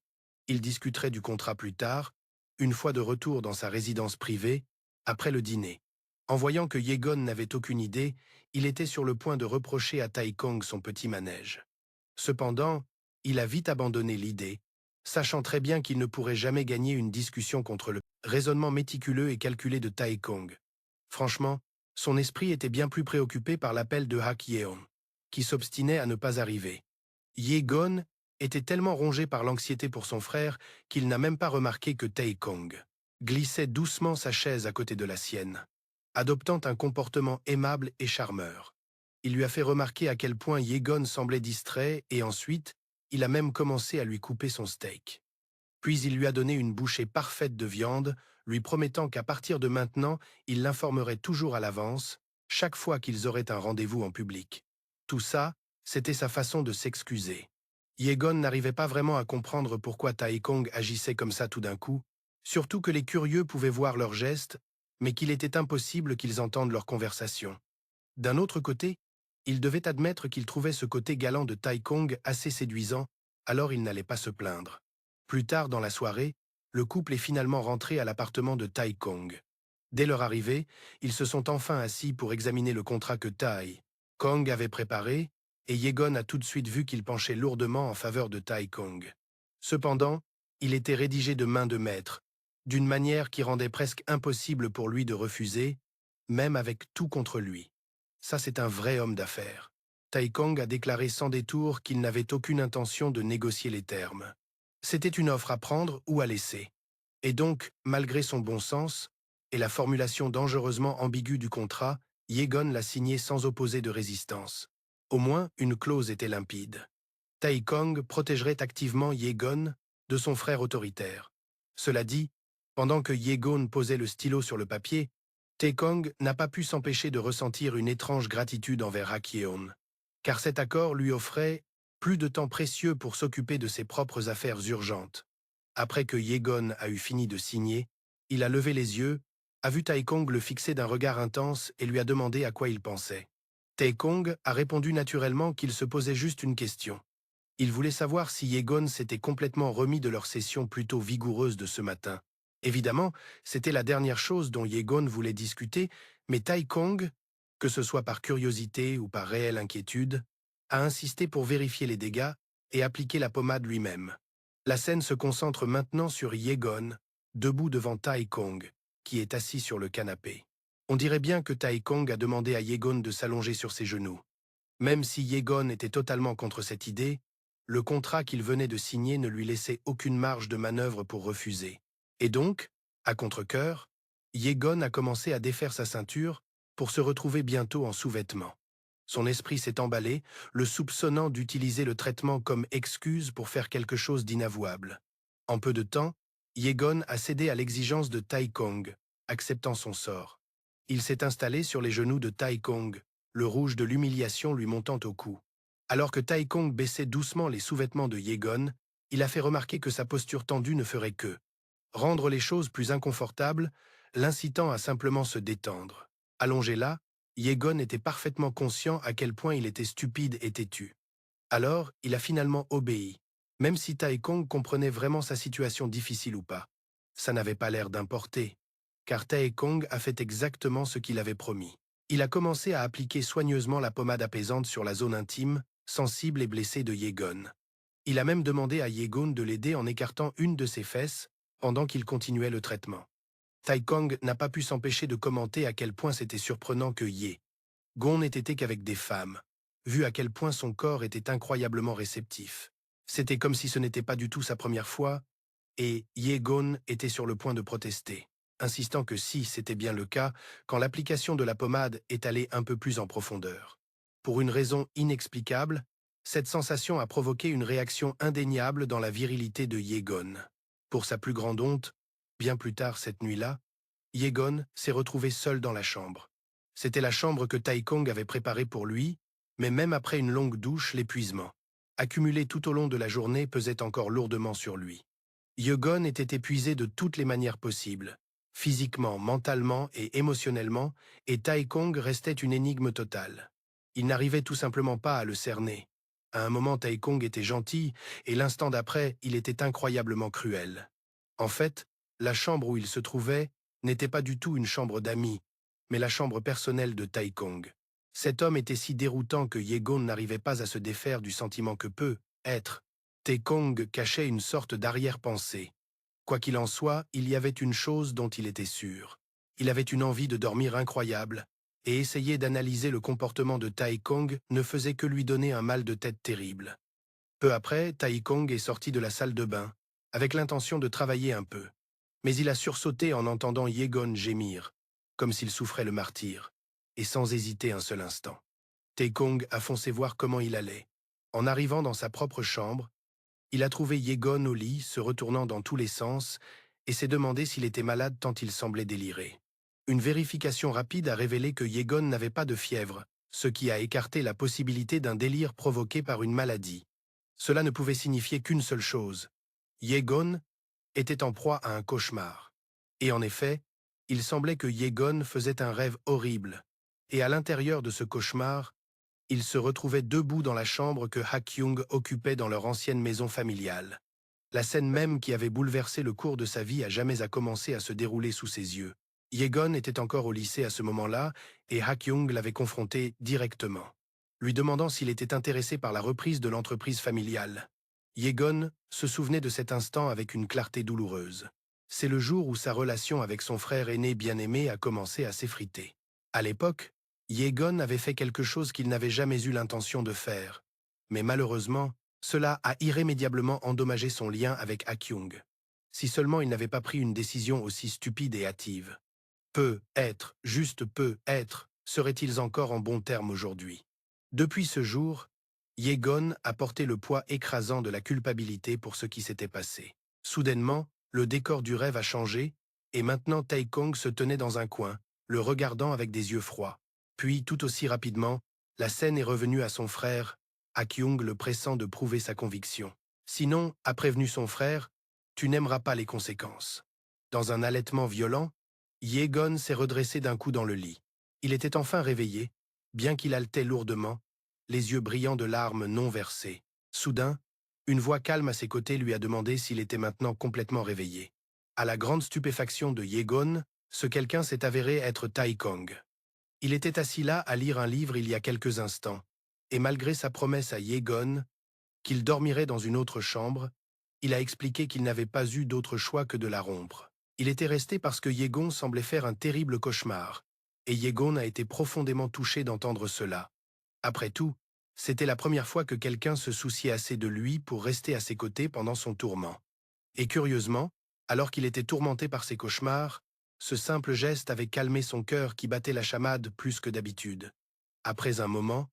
Il discuterait du contrat plus tard, une fois de retour dans sa résidence privée, après le dîner. En voyant que Yegon n'avait aucune idée, il était sur le point de reprocher à Tai Kong son petit manège. Cependant, il a vite abandonné l'idée, sachant très bien qu'il ne pourrait jamais gagner une discussion contre le raisonnement méticuleux et calculé de Tai Kong. Franchement, son esprit était bien plus préoccupé par l'appel de Hak Yeon, qui s'obstinait à ne pas arriver. Yegon était tellement rongé par l'anxiété pour son frère qu'il n'a même pas remarqué que Tai Kong glissait doucement sa chaise à côté de la sienne, adoptant un comportement aimable et charmeur. Il lui a fait remarquer à quel point Yegon semblait distrait et ensuite, il a même commencé à lui couper son steak. Puis il lui a donné une bouchée parfaite de viande, lui promettant qu'à partir de maintenant, il l'informerait toujours à l'avance, chaque fois qu'ils auraient un rendez-vous en public. Tout ça, c'était sa façon de s'excuser. Yegon n'arrivait pas vraiment à comprendre pourquoi Tai Kong agissait comme ça tout d'un coup, surtout que les curieux pouvaient voir leurs gestes, mais qu'il était impossible qu'ils entendent leur conversation. D'un autre côté, il devait admettre qu'il trouvait ce côté galant de Tai Kong assez séduisant, alors il n'allait pas se plaindre. Plus tard dans la soirée, le couple est finalement rentré à l'appartement de Tai Kong. Dès leur arrivée, ils se sont enfin assis pour examiner le contrat que Tai Kong avait préparé, et Yegon a tout de suite vu qu'il penchait lourdement en faveur de Tai Kong. Cependant, il était rédigé de main de maître, d'une manière qui rendait presque impossible pour lui de refuser, même avec tout contre lui. Ça, c'est un vrai homme d'affaires. Tai Kong a déclaré sans détour qu'il n'avait aucune intention de négocier les termes. C'était une offre à prendre ou à laisser. Et donc, malgré son bon sens et la formulation dangereusement ambiguë du contrat, Yegon l'a signé sans opposer de résistance. Au moins, une clause était limpide. Tai Kong protégerait activement Yegon de son frère autoritaire. Cela dit, pendant que Yegon posait le stylo sur le papier, Tai Kong n'a pas pu s'empêcher de ressentir une étrange gratitude envers Hak Yeon, car cet accord lui offrait plus de temps précieux pour s'occuper de ses propres affaires urgentes. Après que Yegon a eu fini de signer, il a levé les yeux, a vu Tai Kong le fixer d'un regard intense et lui a demandé à quoi il pensait. Tai Kong a répondu naturellement qu'il se posait juste une question. Il voulait savoir si Yegon s'était complètement remis de leur session plutôt vigoureuse de ce matin. Évidemment, c'était la dernière chose dont Yegon voulait discuter, mais Tai Kong, que ce soit par curiosité ou par réelle inquiétude, a insisté pour vérifier les dégâts et appliquer la pommade lui-même. La scène se concentre maintenant sur Yegon, debout devant Tai Kong, qui est assis sur le canapé. On dirait bien que Tai Kong a demandé à Yegon de s'allonger sur ses genoux. Même si Yegon était totalement contre cette idée, le contrat qu'il venait de signer ne lui laissait aucune marge de manœuvre pour refuser. Et donc, à contre-cœur, Yegon a commencé à défaire sa ceinture pour se retrouver bientôt en sous-vêtements. Son esprit s'est emballé, le soupçonnant d'utiliser le traitement comme excuse pour faire quelque chose d'inavouable. En peu de temps, Yegon a cédé à l'exigence de Tai Kong, acceptant son sort. Il s'est installé sur les genoux de Tai Kong, le rouge de l'humiliation lui montant au cou. Alors que Tai Kong baissait doucement les sous-vêtements de Yegon, il a fait remarquer que sa posture tendue ne ferait que rendre les choses plus inconfortables, l'incitant à simplement se détendre. Allongé là, Yegon était parfaitement conscient à quel point il était stupide et têtu. Alors, il a finalement obéi, même si Tai Kong comprenait vraiment sa situation difficile ou pas. Ça n'avait pas l'air d'importer, car Tai Kong a fait exactement ce qu'il avait promis. Il a commencé à appliquer soigneusement la pommade apaisante sur la zone intime, sensible et blessée de Yegon. Il a même demandé à Yegon de l'aider en écartant une de ses fesses pendant qu'il continuait le traitement. Tai Kong n'a pas pu s'empêcher de commenter à quel point c'était surprenant que Yegon n'ait été qu'avec des femmes, vu à quel point son corps était incroyablement réceptif. C'était comme si ce n'était pas du tout sa première fois, et Yegon était sur le point de protester, insistant que si c'était bien le cas, quand l'application de la pommade est allée un peu plus en profondeur. Pour une raison inexplicable, cette sensation a provoqué une réaction indéniable dans la virilité de Yegon. Pour sa plus grande honte, bien plus tard cette nuit-là, Yegon s'est retrouvé seul dans la chambre. C'était la chambre que Tai Kong avait préparée pour lui, mais même après une longue douche, l'épuisement, accumulé tout au long de la journée, pesait encore lourdement sur lui. Yegon était épuisé de toutes les manières possibles, physiquement, mentalement et émotionnellement, et Tai Kong restait une énigme totale. Il n'arrivait tout simplement pas à le cerner. À un moment, Tai Kong était gentil, et l'instant d'après, il était incroyablement cruel. En fait, la chambre où il se trouvait n'était pas du tout une chambre d'amis, mais la chambre personnelle de Tai Kong. Cet homme était si déroutant que Yegon n'arrivait pas à se défaire du sentiment que peut être. Tai Kong cachait une sorte d'arrière-pensée. Quoi qu'il en soit, il y avait une chose dont il était sûr. Il avait une envie de dormir incroyable, et essayer d'analyser le comportement de Tai Kong ne faisait que lui donner un mal de tête terrible. Peu après, Tai Kong est sorti de la salle de bain, avec l'intention de travailler un peu. Mais il a sursauté en entendant Yegon gémir, comme s'il souffrait le martyre, et sans hésiter un seul instant. Tai Kong a foncé voir comment il allait. En arrivant dans sa propre chambre, il a trouvé Yegon au lit, se retournant dans tous les sens, et s'est demandé s'il était malade tant il semblait délirer. Une vérification rapide a révélé que Yegon n'avait pas de fièvre, ce qui a écarté la possibilité d'un délire provoqué par une maladie. Cela ne pouvait signifier qu'une seule chose. Yegon était en proie à un cauchemar. Et en effet, il semblait que Yegon faisait un rêve horrible, et à l'intérieur de ce cauchemar, il se retrouvait debout dans la chambre que Ha-kyung occupait dans leur ancienne maison familiale. La scène même qui avait bouleversé le cours de sa vie a jamais commencé à se dérouler sous ses yeux. Yegon était encore au lycée à ce moment-là, et Ha-kyung l'avait confronté directement, lui demandant s'il était intéressé par la reprise de l'entreprise familiale. Yegon se souvenait de cet instant avec une clarté douloureuse. C'est le jour où sa relation avec son frère aîné bien-aimé a commencé à s'effriter. À l'époque, Yegon avait fait quelque chose qu'il n'avait jamais eu l'intention de faire. Mais malheureusement, cela a irrémédiablement endommagé son lien avec Ha-kyung. Si seulement il n'avait pas pris une décision aussi stupide et hâtive. Peut-être, juste peut-être, seraient-ils encore en bons termes aujourd'hui. Depuis ce jour, Yegon a porté le poids écrasant de la culpabilité pour ce qui s'était passé. Soudainement, le décor du rêve a changé, et maintenant Tai Kong se tenait dans un coin, le regardant avec des yeux froids. Puis, tout aussi rapidement, la scène est revenue à son frère, Ha-kyung le pressant de prouver sa conviction. Sinon, a prévenu son frère, tu n'aimeras pas les conséquences. Dans un halètement violent, Yegon s'est redressé d'un coup dans le lit. Il était enfin réveillé, bien qu'il haletait lourdement, les yeux brillants de larmes non versées. Soudain, une voix calme à ses côtés lui a demandé s'il était maintenant complètement réveillé. À la grande stupéfaction de Yegon, ce quelqu'un s'est avéré être Tai Kong. Il était assis là à lire un livre il y a quelques instants, et malgré sa promesse à Yegon qu'il dormirait dans une autre chambre, il a expliqué qu'il n'avait pas eu d'autre choix que de la rompre. Il était resté parce que Yegon semblait faire un terrible cauchemar, et Yegon a été profondément touché d'entendre cela. Après tout, c'était la première fois que quelqu'un se souciait assez de lui pour rester à ses côtés pendant son tourment. Et curieusement, alors qu'il était tourmenté par ses cauchemars, ce simple geste avait calmé son cœur qui battait la chamade plus que d'habitude. Après un moment,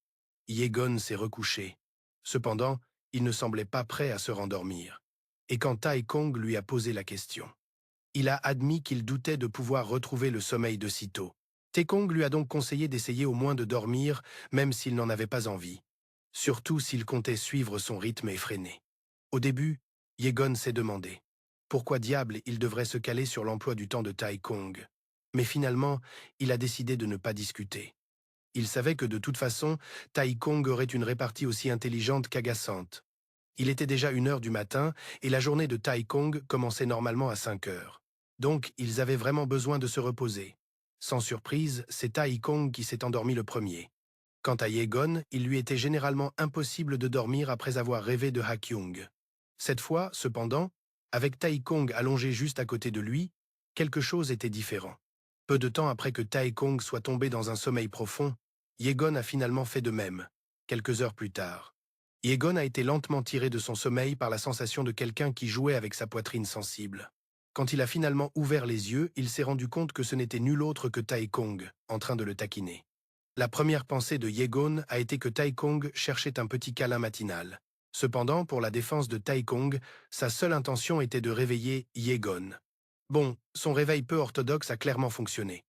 Yegon s'est recouché. Cependant, il ne semblait pas prêt à se rendormir. Et quand Tai Kong lui a posé la question, il a admis qu'il doutait de pouvoir retrouver le sommeil de sitôt. Tai Kong lui a donc conseillé d'essayer au moins de dormir, même s'il n'en avait pas envie. Surtout s'il comptait suivre son rythme effréné. Au début, Yegon s'est demandé pourquoi diable il devrait se caler sur l'emploi du temps de Tai Kong. Mais finalement, il a décidé de ne pas discuter. Il savait que de toute façon, Tai Kong aurait une répartie aussi intelligente qu'agaçante. Il était déjà 1 heure du matin et la journée de Tai Kong commençait normalement à 5 heures. Donc, ils avaient vraiment besoin de se reposer. Sans surprise, c'est Tai Kong qui s'est endormi le premier. Quant à Yegon, il lui était généralement impossible de dormir après avoir rêvé de Ha-kyung. Cette fois, cependant, avec Tai Kong allongé juste à côté de lui, quelque chose était différent. Peu de temps après que Tai Kong soit tombé dans un sommeil profond, Yegon a finalement fait de même, quelques heures plus tard. Yegon a été lentement tiré de son sommeil par la sensation de quelqu'un qui jouait avec sa poitrine sensible. Quand il a finalement ouvert les yeux, il s'est rendu compte que ce n'était nul autre que Tai Kong, en train de le taquiner. La première pensée de Yegon a été que Tai Kong cherchait un petit câlin matinal. Cependant, pour la défense de Tai Kong, sa seule intention était de réveiller Yegon. Bon, son réveil peu orthodoxe a clairement fonctionné.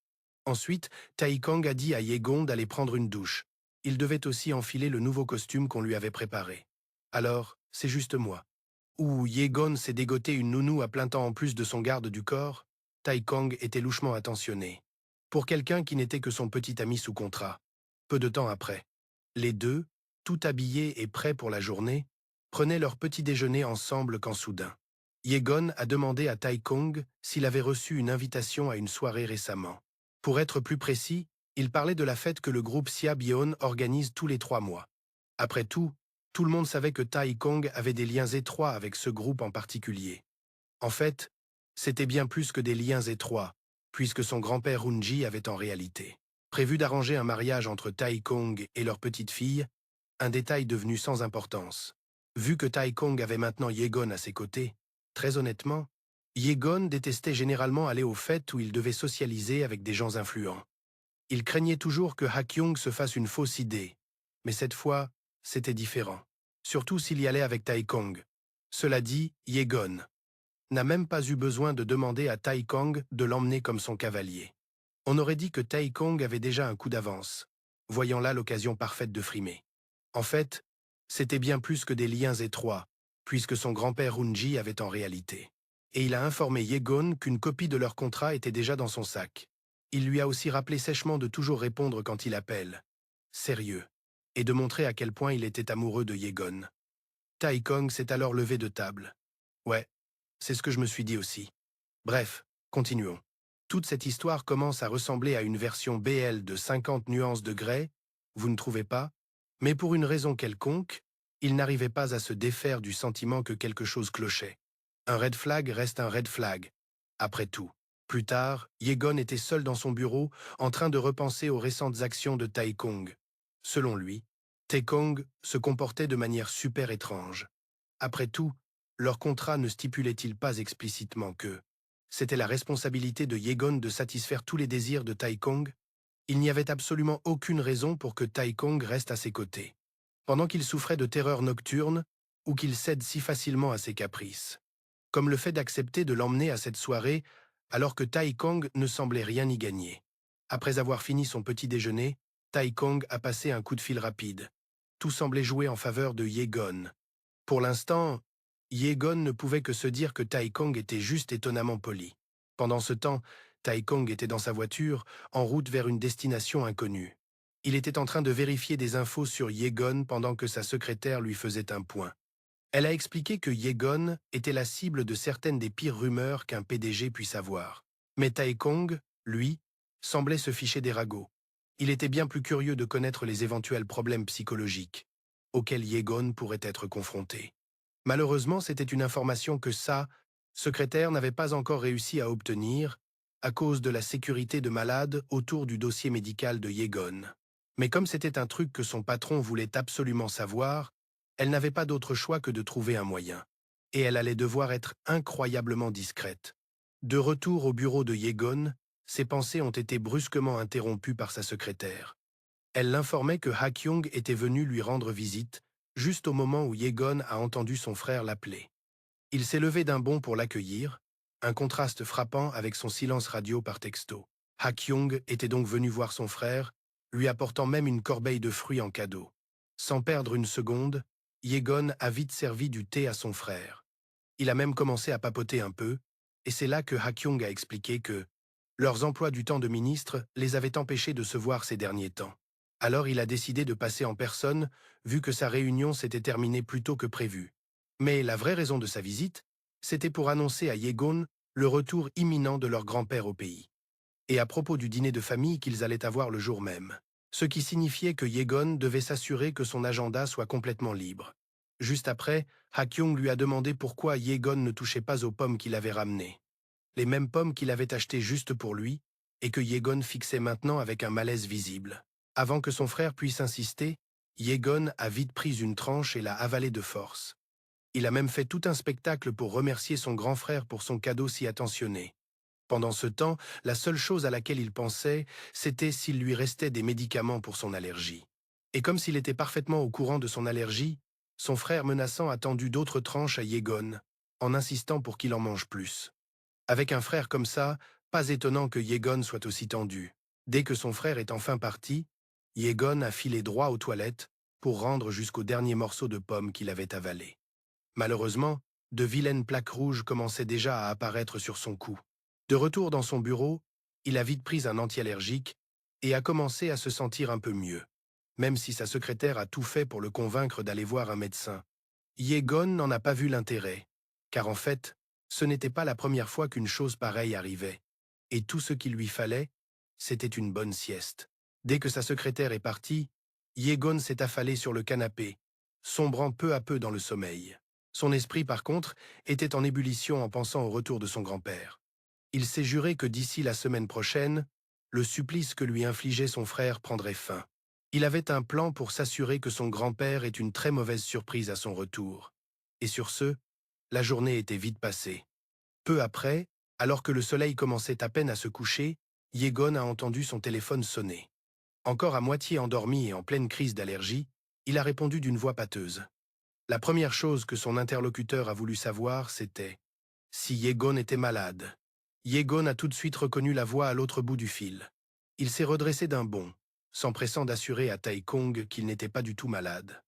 Ensuite, Tai Kong a dit à Yegon d'aller prendre une douche. Il devait aussi enfiler le nouveau costume qu'on lui avait préparé. Alors, c'est juste moi. Ou Yegon s'est dégoté une nounou à plein temps en plus de son garde du corps, Tai Kong était louchement attentionné. Pour quelqu'un qui n'était que son petit ami sous contrat. Peu de temps après, les deux, tout habillés et prêts pour la journée, prenaient leur petit déjeuner ensemble quand soudain, Yegon a demandé à Tai Kong s'il avait reçu une invitation à une soirée récemment. Pour être plus précis, il parlait de la fête que le groupe Sia-Byeon organise tous les 3 mois. Après tout le monde savait que Tai Kong avait des liens étroits avec ce groupe en particulier. En fait, c'était bien plus que des liens étroits, puisque son grand-père Hunji avait en réalité prévu d'arranger un mariage entre Tai Kong et leur petite fille, un détail devenu sans importance. Vu que Tai Kong avait maintenant Yegon à ses côtés, très honnêtement, Yegon détestait généralement aller aux fêtes où il devait socialiser avec des gens influents. Il craignait toujours que Ha-kyung se fasse une fausse idée, mais cette fois, c'était différent, surtout s'il y allait avec Tai Kong. Cela dit, Yegon n'a même pas eu besoin de demander à Tai Kong de l'emmener comme son cavalier. On aurait dit que Tai Kong avait déjà un coup d'avance, voyant là l'occasion parfaite de frimer. En fait, c'était bien plus que des liens étroits, puisque son grand-père Hunji avait en réalité. Et il a informé Yegon qu'une copie de leur contrat était déjà dans son sac. Il lui a aussi rappelé sèchement de toujours répondre quand il appelle. Sérieux. Et de montrer à quel point il était amoureux de Yegon. Tai Kong s'est alors levé de table. Ouais, c'est ce que je me suis dit aussi. Bref, continuons. Toute cette histoire commence à ressembler à une version BL de 50 nuances de Grey, vous ne trouvez pas? Mais pour une raison quelconque, il n'arrivait pas à se défaire du sentiment que quelque chose clochait. Un red flag reste un red flag. Après tout. Plus tard, Yegon était seul dans son bureau, en train de repenser aux récentes actions de Tai Kong. Selon lui, Tai Kong se comportait de manière super étrange. Après tout, leur contrat ne stipulait-il pas explicitement que c'était la responsabilité de Yegon de satisfaire tous les désirs de Tai Kong? Il n'y avait absolument aucune raison pour que Tai Kong reste à ses côtés, pendant qu'il souffrait de terreurs nocturnes ou qu'il cède si facilement à ses caprices. Comme le fait d'accepter de l'emmener à cette soirée alors que Tai Kong ne semblait rien y gagner. Après avoir fini son petit déjeuner, Tai Kong a passé un coup de fil rapide. Tout semblait jouer en faveur de Yegon. Pour l'instant, Yegon ne pouvait que se dire que Tai Kong était juste étonnamment poli. Pendant ce temps, Tai Kong était dans sa voiture, en route vers une destination inconnue. Il était en train de vérifier des infos sur Yegon pendant que sa secrétaire lui faisait un point. Elle a expliqué que Yegon était la cible de certaines des pires rumeurs qu'un PDG puisse avoir. Mais Tai Kong, lui, semblait se ficher des ragots. Il était bien plus curieux de connaître les éventuels problèmes psychologiques auxquels Yegon pourrait être confronté. Malheureusement, c'était une information que sa secrétaire n'avait pas encore réussi à obtenir à cause de la sécurité de malade autour du dossier médical de Yegon. Mais comme c'était un truc que son patron voulait absolument savoir, elle n'avait pas d'autre choix que de trouver un moyen. Et elle allait devoir être incroyablement discrète. De retour au bureau de Yegon, ses pensées ont été brusquement interrompues par sa secrétaire. Elle l'informait que Ha Kyung était venu lui rendre visite, juste au moment où Yegon a entendu son frère l'appeler. Il s'est levé d'un bond pour l'accueillir, un contraste frappant avec son silence radio par texto. Ha Kyung était donc venu voir son frère, lui apportant même une corbeille de fruits en cadeau. Sans perdre une seconde, Yegon a vite servi du thé à son frère. Il a même commencé à papoter un peu, et c'est là que Ha Kyung a expliqué que leurs emplois du temps de ministre les avaient empêchés de se voir ces derniers temps. Alors il a décidé de passer en personne, vu que sa réunion s'était terminée plus tôt que prévu. Mais la vraie raison de sa visite, c'était pour annoncer à Yegon le retour imminent de leur grand-père au pays. Et à propos du dîner de famille qu'ils allaient avoir le jour même. Ce qui signifiait que Yegon devait s'assurer que son agenda soit complètement libre. Juste après, Ha Kyung lui a demandé pourquoi Yegon ne touchait pas aux pommes qu'il avait ramenées. Les mêmes pommes qu'il avait achetées juste pour lui, et que Yegon fixait maintenant avec un malaise visible. Avant que son frère puisse insister, Yegon a vite pris une tranche et l'a avalée de force. Il a même fait tout un spectacle pour remercier son grand frère pour son cadeau si attentionné. Pendant ce temps, la seule chose à laquelle il pensait, c'était s'il lui restait des médicaments pour son allergie. Et comme s'il était parfaitement au courant de son allergie, son frère menaçant a tendu d'autres tranches à Yegon, en insistant pour qu'il en mange plus. Avec un frère comme ça, pas étonnant que Yegon soit aussi tendu. Dès que son frère est enfin parti, Yegon a filé droit aux toilettes pour rendre jusqu'au dernier morceau de pomme qu'il avait avalé. Malheureusement, de vilaines plaques rouges commençaient déjà à apparaître sur son cou. De retour dans son bureau, il a vite pris un anti-allergique et a commencé à se sentir un peu mieux, même si sa secrétaire a tout fait pour le convaincre d'aller voir un médecin. Yegon n'en a pas vu l'intérêt, car en fait, ce n'était pas la première fois qu'une chose pareille arrivait, et tout ce qu'il lui fallait, c'était une bonne sieste. Dès que sa secrétaire est partie, Yegon s'est affalé sur le canapé, sombrant peu à peu dans le sommeil. Son esprit, par contre, était en ébullition en pensant au retour de son grand-père. Il s'est juré que d'ici la semaine prochaine, le supplice que lui infligeait son frère prendrait fin. Il avait un plan pour s'assurer que son grand-père ait une très mauvaise surprise à son retour. Et sur ce, la journée était vite passée. Peu après, alors que le soleil commençait à peine à se coucher, Yegon a entendu son téléphone sonner. Encore à moitié endormi et en pleine crise d'allergie, il a répondu d'une voix pâteuse. La première chose que son interlocuteur a voulu savoir, c'était si Yegon était malade. Yegon a tout de suite reconnu la voix à l'autre bout du fil. Il s'est redressé d'un bond, s'empressant d'assurer à Tai Kong qu'il n'était pas du tout malade.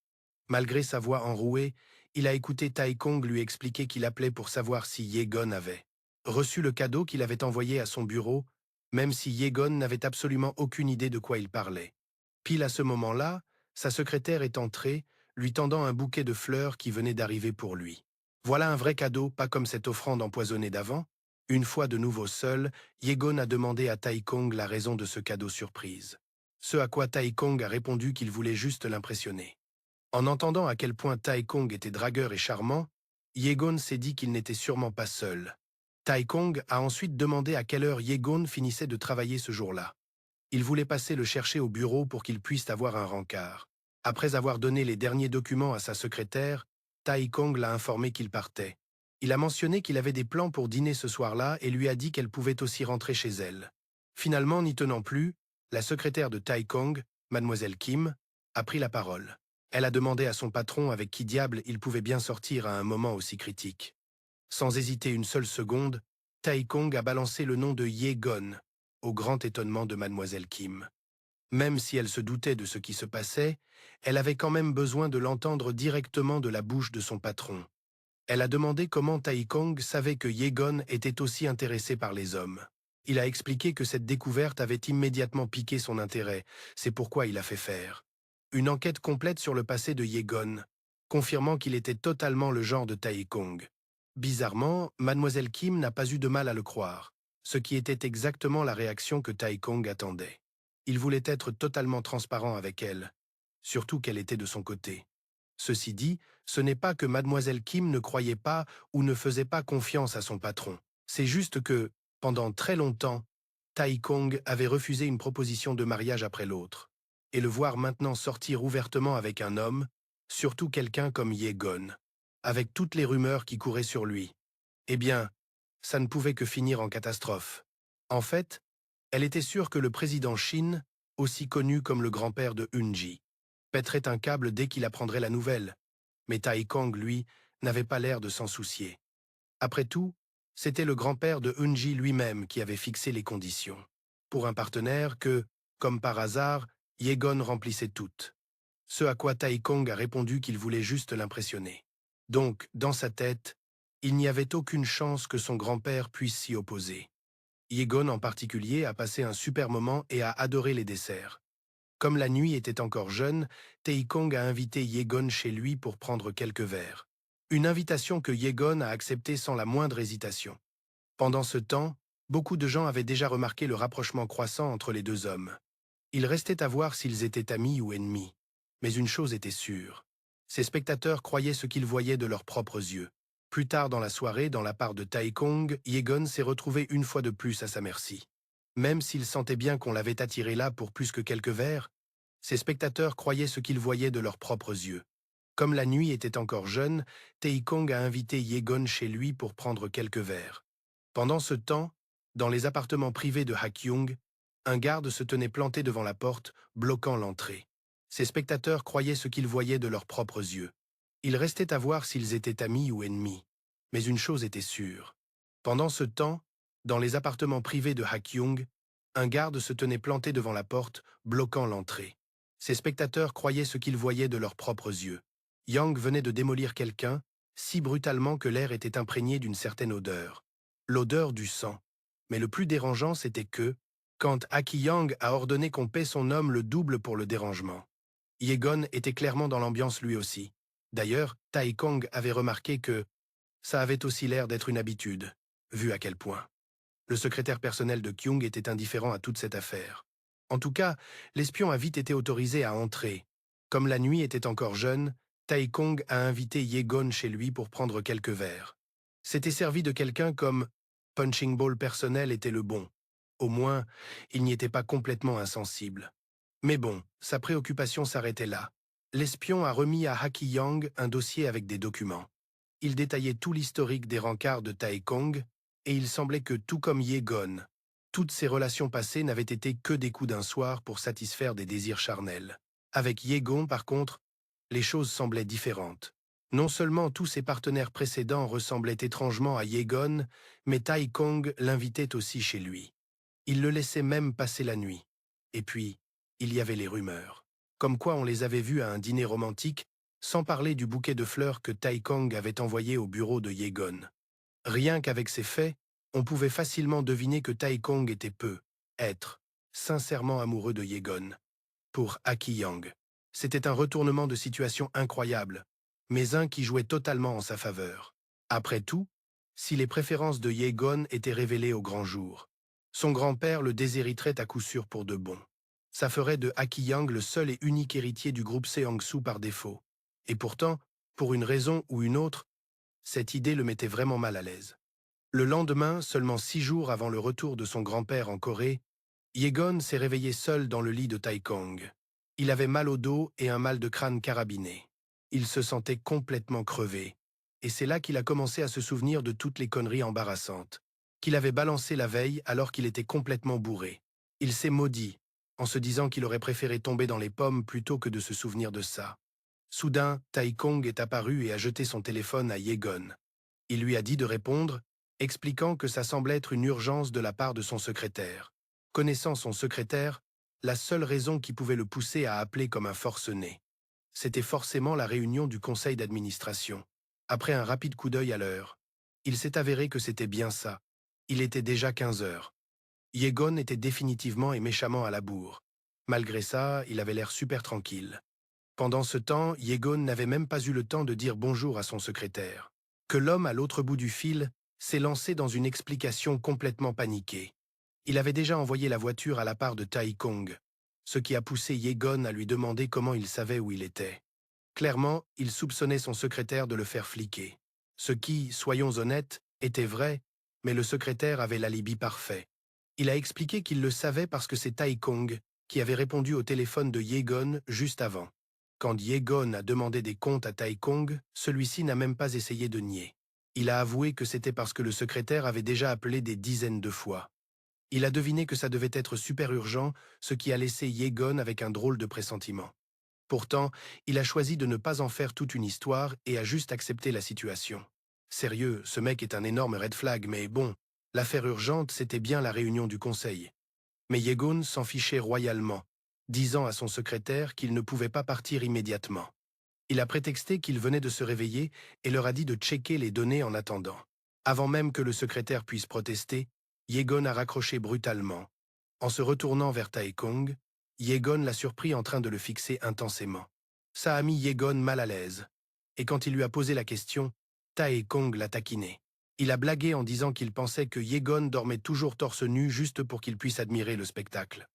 Malgré sa voix enrouée, il a écouté Tai Kong lui expliquer qu'il appelait pour savoir si Yegon avait reçu le cadeau qu'il avait envoyé à son bureau, même si Yegon n'avait absolument aucune idée de quoi il parlait. Pile à ce moment-là, sa secrétaire est entrée, lui tendant un bouquet de fleurs qui venait d'arriver pour lui. Voilà un vrai cadeau, pas comme cette offrande empoisonnée d'avant. Une fois de nouveau seul, Yegon a demandé à Tai Kong la raison de ce cadeau surprise. Ce à quoi Tai Kong a répondu qu'il voulait juste l'impressionner. En entendant à quel point Tai Kong était dragueur et charmant, Yegon s'est dit qu'il n'était sûrement pas seul. Tai Kong a ensuite demandé à quelle heure Yegon finissait de travailler ce jour-là. Il voulait passer le chercher au bureau pour qu'il puisse avoir un rencard. Après avoir donné les derniers documents à sa secrétaire, Tai Kong l'a informé qu'il partait. Il a mentionné qu'il avait des plans pour dîner ce soir-là et lui a dit qu'elle pouvait aussi rentrer chez elle. Finalement, n'y tenant plus, la secrétaire de Tai Kong, mademoiselle Kim, a pris la parole. Elle a demandé à son patron avec qui diable il pouvait bien sortir à un moment aussi critique. Sans hésiter une seule seconde, Tai Kong a balancé le nom de Yegon, au grand étonnement de mademoiselle Kim. Même si elle se doutait de ce qui se passait, elle avait quand même besoin de l'entendre directement de la bouche de son patron. Elle a demandé comment Tai Kong savait que Yegon était aussi intéressé par les hommes. Il a expliqué que cette découverte avait immédiatement piqué son intérêt, c'est pourquoi il a fait faire une enquête complète sur le passé de Yegon, confirmant qu'il était totalement le genre de Tai Kong. Bizarrement, mademoiselle Kim n'a pas eu de mal à le croire, ce qui était exactement la réaction que Tai Kong attendait. Il voulait être totalement transparent avec elle, surtout qu'elle était de son côté. Ceci dit, ce n'est pas que mademoiselle Kim ne croyait pas ou ne faisait pas confiance à son patron. C'est juste que, pendant très longtemps, Tai Kong avait refusé une proposition de mariage après l'autre. Et le voir maintenant sortir ouvertement avec un homme, surtout quelqu'un comme Yegon, avec toutes les rumeurs qui couraient sur lui, eh bien, ça ne pouvait que finir en catastrophe. En fait, elle était sûre que le président Shin, aussi connu comme le grand-père de Hunji, pèterait un câble dès qu'il apprendrait la nouvelle. Mais Tai Kong, lui, n'avait pas l'air de s'en soucier. Après tout, c'était le grand-père de Hunji lui-même qui avait fixé les conditions. Pour un partenaire que, comme par hasard, Yegon remplissait toutes. Ce à quoi Tai Kong a répondu qu'il voulait juste l'impressionner. Donc, dans sa tête, il n'y avait aucune chance que son grand-père puisse s'y opposer. Yegon en particulier a passé un super moment et a adoré les desserts. Comme la nuit était encore jeune, Tai Kong a invité Yegon chez lui pour prendre quelques verres. Une invitation que Yegon a acceptée sans la moindre hésitation. Pendant ce temps, beaucoup de gens avaient déjà remarqué le rapprochement croissant entre les deux hommes. Il restait à voir s'ils étaient amis ou ennemis. Mais une chose était sûre. Ces spectateurs croyaient ce qu'ils voyaient de leurs propres yeux. Plus tard dans la soirée, dans la part de Tai Kong, Yegon s'est retrouvé une fois de plus à sa merci. Même s'il sentait bien qu'on l'avait attiré là pour plus que quelques verres, ces spectateurs croyaient ce qu'ils voyaient de leurs propres yeux. Comme la nuit était encore jeune, Tai Kong a invité Yegon chez lui pour prendre quelques verres. Pendant ce temps, dans les appartements privés de Hakyung, un garde se tenait planté devant la porte, bloquant l'entrée. Ces spectateurs croyaient ce qu'ils voyaient de leurs propres yeux. Il restait à voir s'ils étaient amis ou ennemis. Mais une chose était sûre. Pendant ce temps, dans les appartements privés de Hakyung, un garde se tenait planté devant la porte, bloquant l'entrée. Ces spectateurs croyaient ce qu'ils voyaient de leurs propres yeux. Yang venait de démolir quelqu'un, si brutalement que l'air était imprégné d'une certaine odeur. L'odeur du sang. Mais le plus dérangeant, c'était que, quand Aki Yang a ordonné qu'on paie son homme le double pour le dérangement. Yegon était clairement dans l'ambiance lui aussi. D'ailleurs, Tai Kong avait remarqué que ça avait aussi l'air d'être une habitude, vu à quel point. Le secrétaire personnel de Kyung était indifférent à toute cette affaire. En tout cas, l'espion a vite été autorisé à entrer. Comme la nuit était encore jeune, Tai Kong a invité Yegon chez lui pour prendre quelques verres. C'était servi de quelqu'un comme punching ball personnel était le bon. Au moins, il n'y était pas complètement insensible. Mais bon, sa préoccupation s'arrêtait là. L'espion a remis à Haki Yang un dossier avec des documents. Il détaillait tout l'historique des rencarts de Tai Kong, et il semblait que, tout comme Yegon, toutes ses relations passées n'avaient été que des coups d'un soir pour satisfaire des désirs charnels. Avec Yegon, par contre, les choses semblaient différentes. Non seulement tous ses partenaires précédents ressemblaient étrangement à Yegon, mais Tai Kong l'invitait aussi chez lui. Il le laissait même passer la nuit. Et puis, il y avait les rumeurs. Comme quoi on les avait vus à un dîner romantique, sans parler du bouquet de fleurs que Tai Kong avait envoyé au bureau de Yegon. Rien qu'avec ces faits, on pouvait facilement deviner que Tai Kong était sincèrement amoureux de Yegon. Pour Aki Yang, c'était un retournement de situation incroyable, mais un qui jouait totalement en sa faveur. Après tout, si les préférences de Yegon étaient révélées au grand jour, son grand-père le déshériterait à coup sûr pour de bon. Ça ferait de Aki Yang le seul et unique héritier du groupe Seongsu par défaut. Et pourtant, pour une raison ou une autre, cette idée le mettait vraiment mal à l'aise. Le lendemain, seulement 6 jours avant le retour de son grand-père en Corée, Yegon s'est réveillé seul dans le lit de Tai Kong. Il avait mal au dos et un mal de crâne carabiné. Il se sentait complètement crevé. Et c'est là qu'il a commencé à se souvenir de toutes les conneries embarrassantes qu'il avait balancées la veille alors qu'il était complètement bourré. Il s'est maudit, en se disant qu'il aurait préféré tomber dans les pommes plutôt que de se souvenir de ça. Soudain, Tai Kong est apparu et a jeté son téléphone à Yegon. Il lui a dit de répondre, expliquant que ça semblait être une urgence de la part de son secrétaire. Connaissant son secrétaire, la seule raison qui pouvait le pousser à appeler comme un forcené, c'était forcément la réunion du conseil d'administration. Après un rapide coup d'œil à l'heure, il s'est avéré que c'était bien ça. Il était déjà 15 heures. Yegon était définitivement et méchamment à la bourre. Malgré ça, il avait l'air super tranquille. Pendant ce temps, Yegon n'avait même pas eu le temps de dire bonjour à son secrétaire. Que l'homme à l'autre bout du fil s'est lancé dans une explication complètement paniquée. Il avait déjà envoyé la voiture à la part de Tai Kong, ce qui a poussé Yegon à lui demander comment il savait où il était. Clairement, il soupçonnait son secrétaire de le faire fliquer. Ce qui, soyons honnêtes, était vrai, mais le secrétaire avait l'alibi parfait. Il a expliqué qu'il le savait parce que c'est Tai Kong qui avait répondu au téléphone de Yegon juste avant. Quand Yegon a demandé des comptes à Tai Kong, celui-ci n'a même pas essayé de nier. Il a avoué que c'était parce que le secrétaire avait déjà appelé des dizaines de fois. Il a deviné que ça devait être super urgent, ce qui a laissé Yegon avec un drôle de pressentiment. Pourtant, il a choisi de ne pas en faire toute une histoire et a juste accepté la situation. Sérieux, ce mec est un énorme red flag, mais bon, l'affaire urgente, c'était bien la réunion du conseil. Mais Yegon s'en fichait royalement, disant à son secrétaire qu'il ne pouvait pas partir immédiatement. Il a prétexté qu'il venait de se réveiller et leur a dit de checker les données en attendant. Avant même que le secrétaire puisse protester, Yegon a raccroché brutalement. En se retournant vers Taekong, Yegon l'a surpris en train de le fixer intensément. Ça a mis Yegon mal à l'aise. Et quand il lui a posé la question, Taekong l'a taquiné. Il a blagué en disant qu'il pensait que Yegon dormait toujours torse nu juste pour qu'il puisse admirer le spectacle.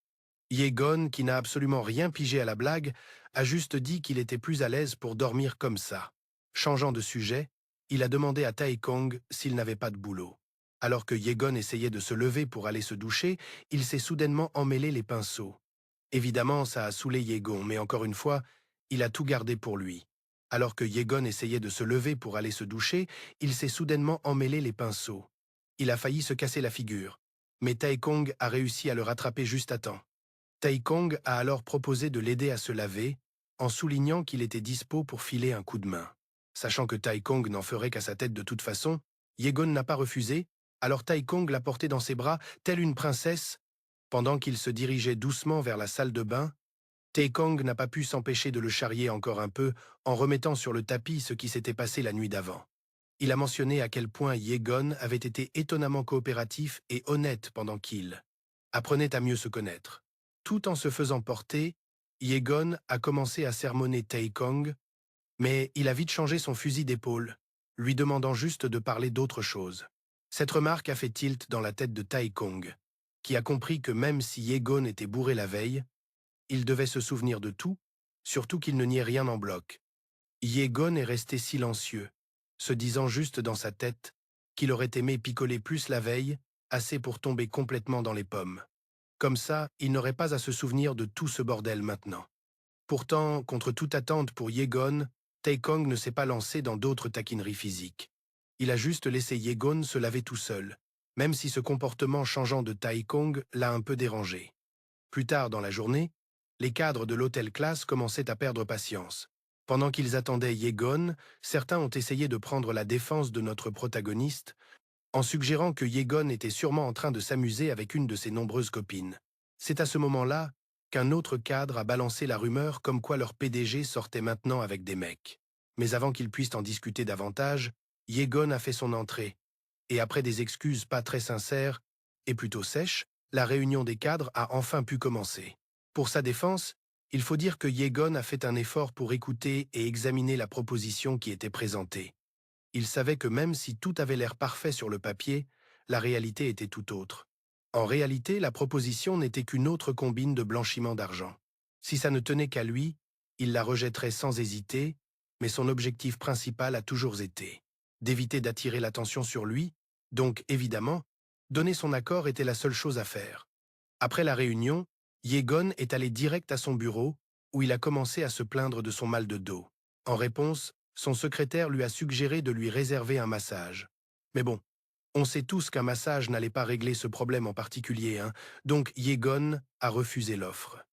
Yegon, qui n'a absolument rien pigé à la blague, a juste dit qu'il était plus à l'aise pour dormir comme ça. Changeant de sujet, il a demandé à Taekong s'il n'avait pas de boulot. Alors que Yegon essayait de se lever pour aller se doucher, il s'est soudainement emmêlé les pinceaux. Évidemment, ça a saoulé Yegon, mais encore une fois, il a tout gardé pour lui. Alors que Yegon essayait de se lever pour aller se doucher, il s'est soudainement emmêlé les pinceaux. Il a failli se casser la figure, mais Taekong a réussi à le rattraper juste à temps. Taekong a alors proposé de l'aider à se laver, en soulignant qu'il était dispo pour filer un coup de main. Sachant que Taekong n'en ferait qu'à sa tête de toute façon, Yegon n'a pas refusé, alors Taekong l'a porté dans ses bras, telle une princesse. Pendant qu'il se dirigeait doucement vers la salle de bain, Taekong n'a pas pu s'empêcher de le charrier encore un peu en remettant sur le tapis ce qui s'était passé la nuit d'avant. Il a mentionné à quel point Yegon avait été étonnamment coopératif et honnête pendant qu'il apprenait à mieux se connaître. Tout en se faisant porter, Yegon a commencé à sermonner Taekong, mais il a vite changé son fusil d'épaule, lui demandant juste de parler d'autre chose. Cette remarque a fait tilt dans la tête de Taekong, qui a compris que même si Yegon était bourré la veille, il devait se souvenir de tout, surtout qu'il ne niait rien en bloc. Yegon est resté silencieux, se disant juste dans sa tête qu'il aurait aimé picoler plus la veille, assez pour tomber complètement dans les pommes. Comme ça, il n'aurait pas à se souvenir de tout ce bordel maintenant. Pourtant, contre toute attente pour Yegon, Taekong ne s'est pas lancé dans d'autres taquineries physiques. Il a juste laissé Yegon se laver tout seul, même si ce comportement changeant de Taekong l'a un peu dérangé. Plus tard dans la journée, les cadres de l'hôtel classe commençaient à perdre patience. Pendant qu'ils attendaient Yegon, certains ont essayé de prendre la défense de notre protagoniste, en suggérant que Yegon était sûrement en train de s'amuser avec une de ses nombreuses copines. C'est à ce moment-là qu'un autre cadre a balancé la rumeur comme quoi leur PDG sortait maintenant avec des mecs. Mais avant qu'ils puissent en discuter davantage, Yegon a fait son entrée, et après des excuses pas très sincères et plutôt sèches, la réunion des cadres a enfin pu commencer. Pour sa défense, il faut dire que Yegon a fait un effort pour écouter et examiner la proposition qui était présentée. Il savait que même si tout avait l'air parfait sur le papier, la réalité était tout autre. En réalité, la proposition n'était qu'une autre combine de blanchiment d'argent. Si ça ne tenait qu'à lui, il la rejetterait sans hésiter, mais son objectif principal a toujours été d'éviter d'attirer l'attention sur lui, donc évidemment, donner son accord était la seule chose à faire. Après la réunion, Yegon est allé direct à son bureau, où il a commencé à se plaindre de son mal de dos. En réponse, son secrétaire lui a suggéré de lui réserver un massage. Mais bon, on sait tous qu'un massage n'allait pas régler ce problème en particulier, hein, donc Yegon a refusé l'offre.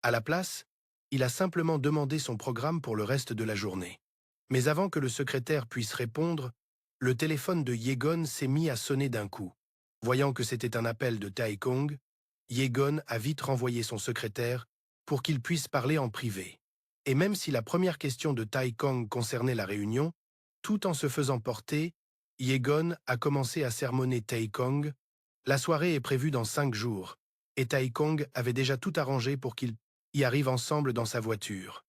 À la place, il a simplement demandé son programme pour le reste de la journée. Mais avant que le secrétaire puisse répondre, le téléphone de Yegon s'est mis à sonner d'un coup. Voyant que c'était un appel de Taekong, Yegon a vite renvoyé son secrétaire pour qu'il puisse parler en privé. Et même si la première question de Taekong concernait la réunion, tout en se faisant porter, Yegon a commencé à sermonner Taekong. La soirée est prévue dans 5 jours, et Taekong avait déjà tout arrangé pour qu'ils y arrivent ensemble dans sa voiture.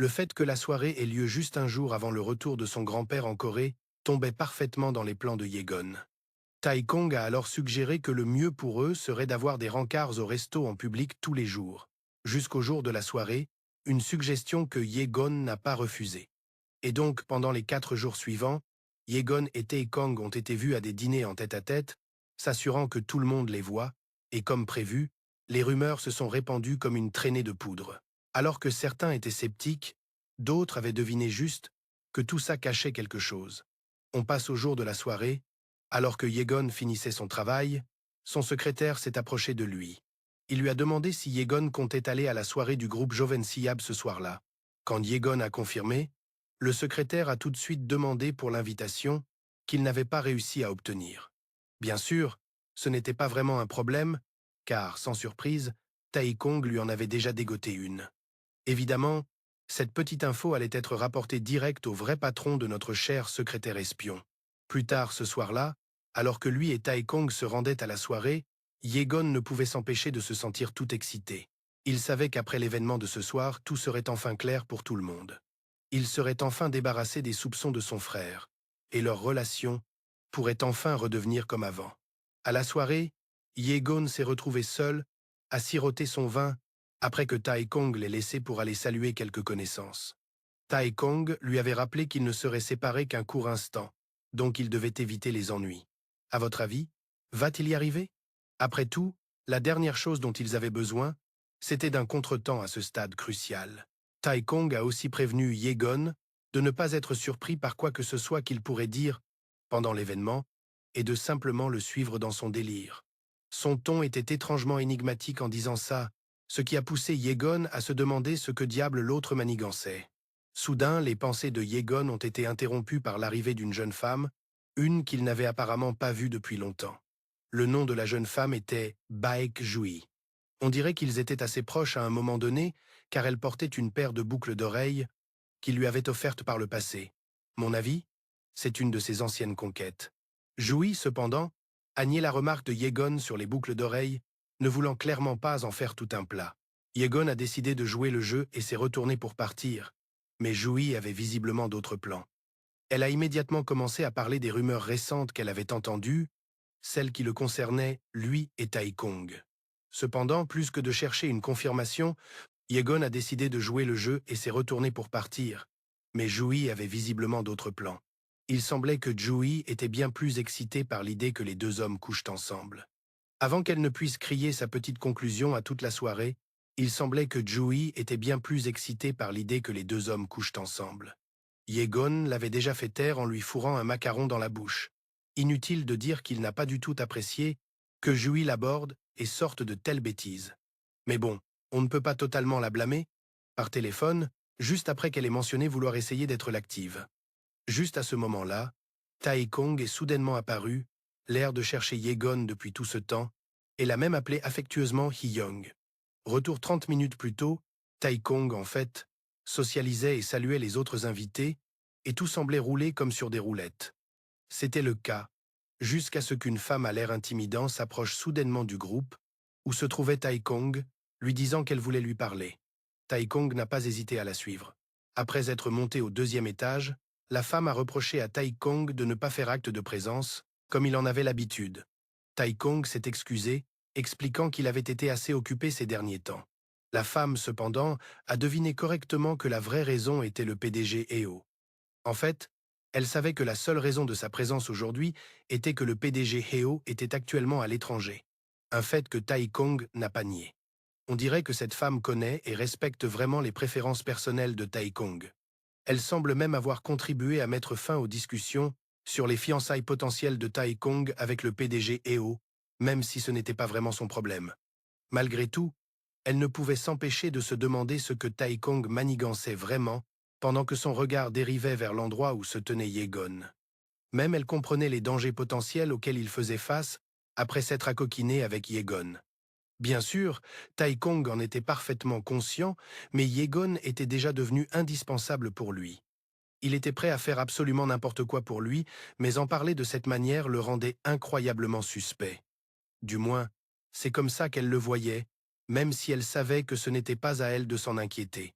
Le fait que la soirée ait lieu juste un jour avant le retour de son grand-père en Corée tombait parfaitement dans les plans de Yegon. Taekong a alors suggéré que le mieux pour eux serait d'avoir des rencarts au resto en public tous les jours, jusqu'au jour de la soirée, une suggestion que Yegon n'a pas refusée. Et donc, pendant les 4 jours suivants, Yegon et Taekong ont été vus à des dîners en tête-à-tête, s'assurant que tout le monde les voit, et comme prévu, les rumeurs se sont répandues comme une traînée de poudre. Alors que certains étaient sceptiques, d'autres avaient deviné juste que tout ça cachait quelque chose. On passe au jour de la soirée, alors que Yegon finissait son travail, son secrétaire s'est approché de lui. Il lui a demandé si Yegon comptait aller à la soirée du groupe Joven Siab ce soir-là. Quand Yegon a confirmé, le secrétaire a tout de suite demandé pour l'invitation qu'il n'avait pas réussi à obtenir. Bien sûr, ce n'était pas vraiment un problème, car, sans surprise, Tai Kong lui en avait déjà dégoté une. Évidemment, cette petite info allait être rapportée direct au vrai patron de notre cher secrétaire espion. Plus tard ce soir-là, alors que lui et Tai Kong se rendaient à la soirée, Yegon ne pouvait s'empêcher de se sentir tout excité. Il savait qu'après l'événement de ce soir, tout serait enfin clair pour tout le monde. Il serait enfin débarrassé des soupçons de son frère, et leur relation pourrait enfin redevenir comme avant. À la soirée, Yegon s'est retrouvé seul, à siroter son vin, après que Tai Kong l'ait laissé pour aller saluer quelques connaissances. Tai Kong lui avait rappelé qu'ils ne seraient séparés qu'un court instant, donc il devait éviter les ennuis. À votre avis, va-t-il y arriver? Après tout, la dernière chose dont ils avaient besoin, c'était d'un contretemps à ce stade crucial. Tai Kong a aussi prévenu Yegon de ne pas être surpris par quoi que ce soit qu'il pourrait dire pendant l'événement et de simplement le suivre dans son délire. Son ton était étrangement énigmatique en disant ça, ce qui a poussé Yegon à se demander ce que diable l'autre manigançait. Soudain, les pensées de Yegon ont été interrompues par l'arrivée d'une jeune femme, une qu'il n'avait apparemment pas vue depuis longtemps. Le nom de la jeune femme était Baek Jui. On dirait qu'ils étaient assez proches à un moment donné, car elle portait une paire de boucles d'oreilles qu'il lui avait offertes par le passé. Mon avis, c'est une de ses anciennes conquêtes. Jui, cependant, a nié la remarque de Yegon sur les boucles d'oreilles, ne voulant clairement pas en faire tout un plat. Yegon a décidé de jouer le jeu et s'est retourné pour partir, mais Jui avait visiblement d'autres plans. Elle a immédiatement commencé à parler des rumeurs récentes qu'elle avait entendues, celles qui le concernaient, lui et Tai Kong. Cependant, plus que de chercher une confirmation, Yegon a décidé de jouer le jeu et s'est retourné pour partir. Mais Jui avait visiblement d'autres plans. Il semblait que Jui était bien plus excitée par l'idée que les deux hommes couchent ensemble. Avant qu'elle ne puisse crier sa petite conclusion à toute la soirée, il semblait que Jui était bien plus excitée par l'idée que les deux hommes couchent ensemble. Yegon l'avait déjà fait taire en lui fourrant un macaron dans la bouche. Inutile de dire qu'il n'a pas du tout apprécié que Jui l'aborde et sorte de telles bêtises. Mais bon, on ne peut pas totalement la blâmer, par téléphone, juste après qu'elle ait mentionné vouloir essayer d'être l'active. Juste à ce moment-là, Tai Kong est soudainement apparu, l'air de chercher Yegon depuis tout ce temps, et l'a même appelé affectueusement Hee-Young. Retour 30 minutes plus tôt, Tai Kong, en fait, socialisait et saluait les autres invités, et tout semblait rouler comme sur des roulettes. C'était le cas, jusqu'à ce qu'une femme à l'air intimidant s'approche soudainement du groupe, où se trouvait Tai Kong, lui disant qu'elle voulait lui parler. Tai Kong n'a pas hésité à la suivre. Après être monté au deuxième étage, la femme a reproché à Tai Kong de ne pas faire acte de présence, comme il en avait l'habitude. Tai Kong s'est excusé, expliquant qu'il avait été assez occupé ces derniers temps. La femme, cependant, a deviné correctement que la vraie raison était le PDG Heo. En fait, elle savait que la seule raison de sa présence aujourd'hui était que le PDG Heo était actuellement à l'étranger. Un fait que Tai Kong n'a pas nié. On dirait que cette femme connaît et respecte vraiment les préférences personnelles de Tai Kong. Elle semble même avoir contribué à mettre fin aux discussions sur les fiançailles potentielles de Tai Kong avec le PDG Heo, même si ce n'était pas vraiment son problème. Malgré tout, elle ne pouvait s'empêcher de se demander ce que Tai Kong manigançait vraiment pendant que son regard dérivait vers l'endroit où se tenait Yegon. Même elle comprenait les dangers potentiels auxquels il faisait face après s'être acoquiné avec Yegon. Bien sûr, Tai Kong en était parfaitement conscient, mais Yegon était déjà devenu indispensable pour lui. Il était prêt à faire absolument n'importe quoi pour lui, mais en parler de cette manière le rendait incroyablement suspect. Du moins, c'est comme ça qu'elle le voyait, même si elle savait que ce n'était pas à elle de s'en inquiéter.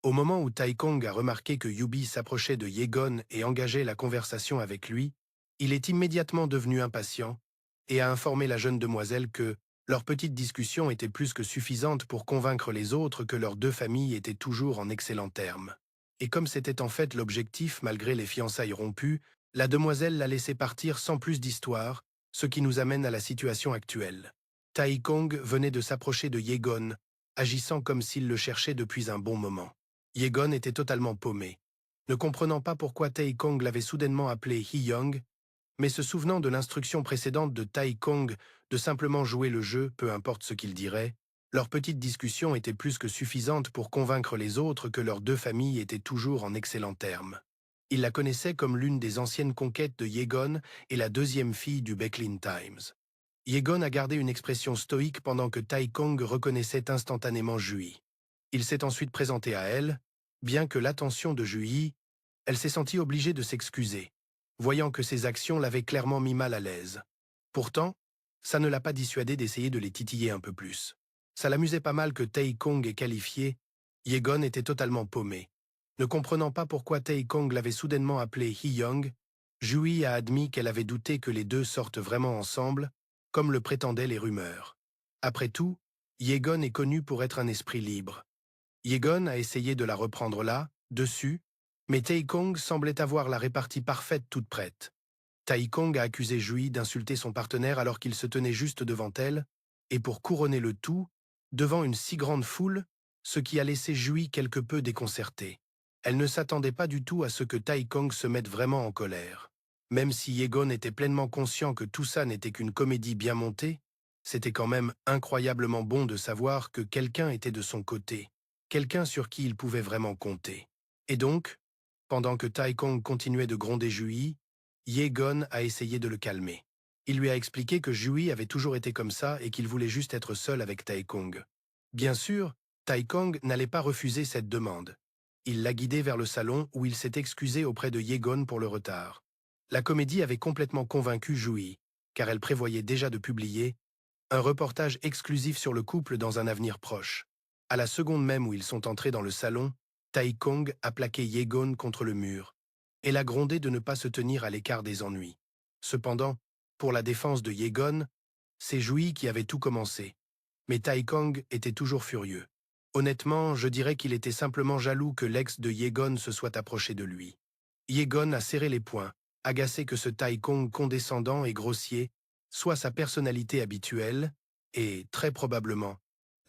Au moment où Tai Kong a remarqué que Yubi s'approchait de Yegon et engageait la conversation avec lui, il est immédiatement devenu impatient et a informé la jeune demoiselle que leur petite discussion était plus que suffisante pour convaincre les autres que leurs deux familles étaient toujours en excellents termes. Et comme c'était en fait l'objectif malgré les fiançailles rompues, la demoiselle l'a laissé partir sans plus d'histoire, ce qui nous amène à la situation actuelle. Tai Kong venait de s'approcher de Yegon, agissant comme s'il le cherchait depuis un bon moment. Yegon était totalement paumé. Ne comprenant pas pourquoi Tai Kong l'avait soudainement appelé Hee-Young, mais se souvenant de l'instruction précédente de Tai Kong de simplement jouer le jeu, peu importe ce qu'ils diraient. Leur petite discussion était plus que suffisante pour convaincre les autres que leurs deux familles étaient toujours en excellents termes. Ils la connaissaient comme l'une des anciennes conquêtes de Yegon et la deuxième fille du Becklin Times. Yegon a gardé une expression stoïque pendant que Tai Kong reconnaissait instantanément Jui. Il s'est ensuite présenté à elle. Bien que l'attention de Jui, elle s'est sentie obligée de s'excuser, voyant que ses actions l'avaient clairement mis mal à l'aise. Pourtant, ça ne l'a pas dissuadé d'essayer de les titiller un peu plus. Ça l'amusait pas mal que Tai Kong ait qualifié. Yegon était totalement paumé. Ne comprenant pas pourquoi Tai Kong l'avait soudainement appelé Hee-young, Jui a admis qu'elle avait douté que les deux sortent vraiment ensemble, comme le prétendaient les rumeurs. Après tout, Yegon est connu pour être un esprit libre. Yegon a essayé de la reprendre là, dessus, mais Tai Kong semblait avoir la répartie parfaite toute prête. Tai Kong a accusé Jui d'insulter son partenaire alors qu'il se tenait juste devant elle, et pour couronner le tout, devant une si grande foule, ce qui a laissé Jui quelque peu déconcertée. Elle ne s'attendait pas du tout à ce que Tai Kong se mette vraiment en colère. Même si Yegon était pleinement conscient que tout ça n'était qu'une comédie bien montée, c'était quand même incroyablement bon de savoir que quelqu'un était de son côté, quelqu'un sur qui il pouvait vraiment compter. Et donc, pendant que Tai Kong continuait de gronder Jui, Yegon a essayé de le calmer. Il lui a expliqué que Jui avait toujours été comme ça et qu'il voulait juste être seul avec Tai Kong. Bien sûr, Tai Kong n'allait pas refuser cette demande. Il l'a guidé vers le salon où il s'est excusé auprès de Yegon pour le retard. La comédie avait complètement convaincu Jui, car elle prévoyait déjà de publier un reportage exclusif sur le couple dans un avenir proche. À la seconde même où ils sont entrés dans le salon, Tai Kong a plaqué Yegon contre le mur et l'a grondé de ne pas se tenir à l'écart des ennuis. Cependant, pour la défense de Yegon, c'est Jui qui avait tout commencé. Mais Tai Kong était toujours furieux. Honnêtement, je dirais qu'il était simplement jaloux que l'ex de Yegon se soit approché de lui. Yegon a serré les poings, agacé que ce Tai Kong condescendant et grossier soit sa personnalité habituelle, et, très probablement,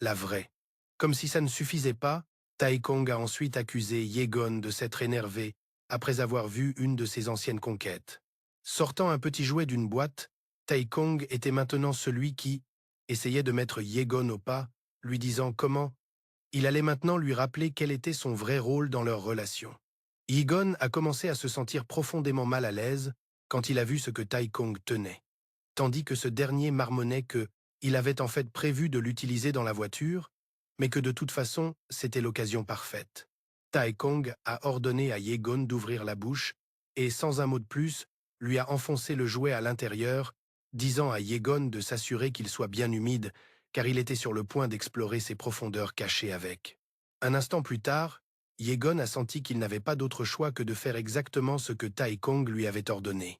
la vraie. Comme si ça ne suffisait pas, Tai Kong a ensuite accusé Yegon de s'être énervé après avoir vu une de ses anciennes conquêtes. Sortant un petit jouet d'une boîte, Tai Kong était maintenant celui qui essayait de mettre Yegon au pas, lui disant comment il allait maintenant lui rappeler quel était son vrai rôle dans leur relation. Yegon a commencé à se sentir profondément mal à l'aise quand il a vu ce que Tai Kong tenait, tandis que ce dernier marmonnait que il avait en fait prévu de l'utiliser dans la voiture, mais que de toute façon, c'était l'occasion parfaite. Tai Kong a ordonné à Yegon d'ouvrir la bouche et, sans un mot de plus, lui a enfoncé le jouet à l'intérieur, disant à Yegon de s'assurer qu'il soit bien humide, car il était sur le point d'explorer ses profondeurs cachées avec. Un instant plus tard, Yegon a senti qu'il n'avait pas d'autre choix que de faire exactement ce que Tai Kong lui avait ordonné.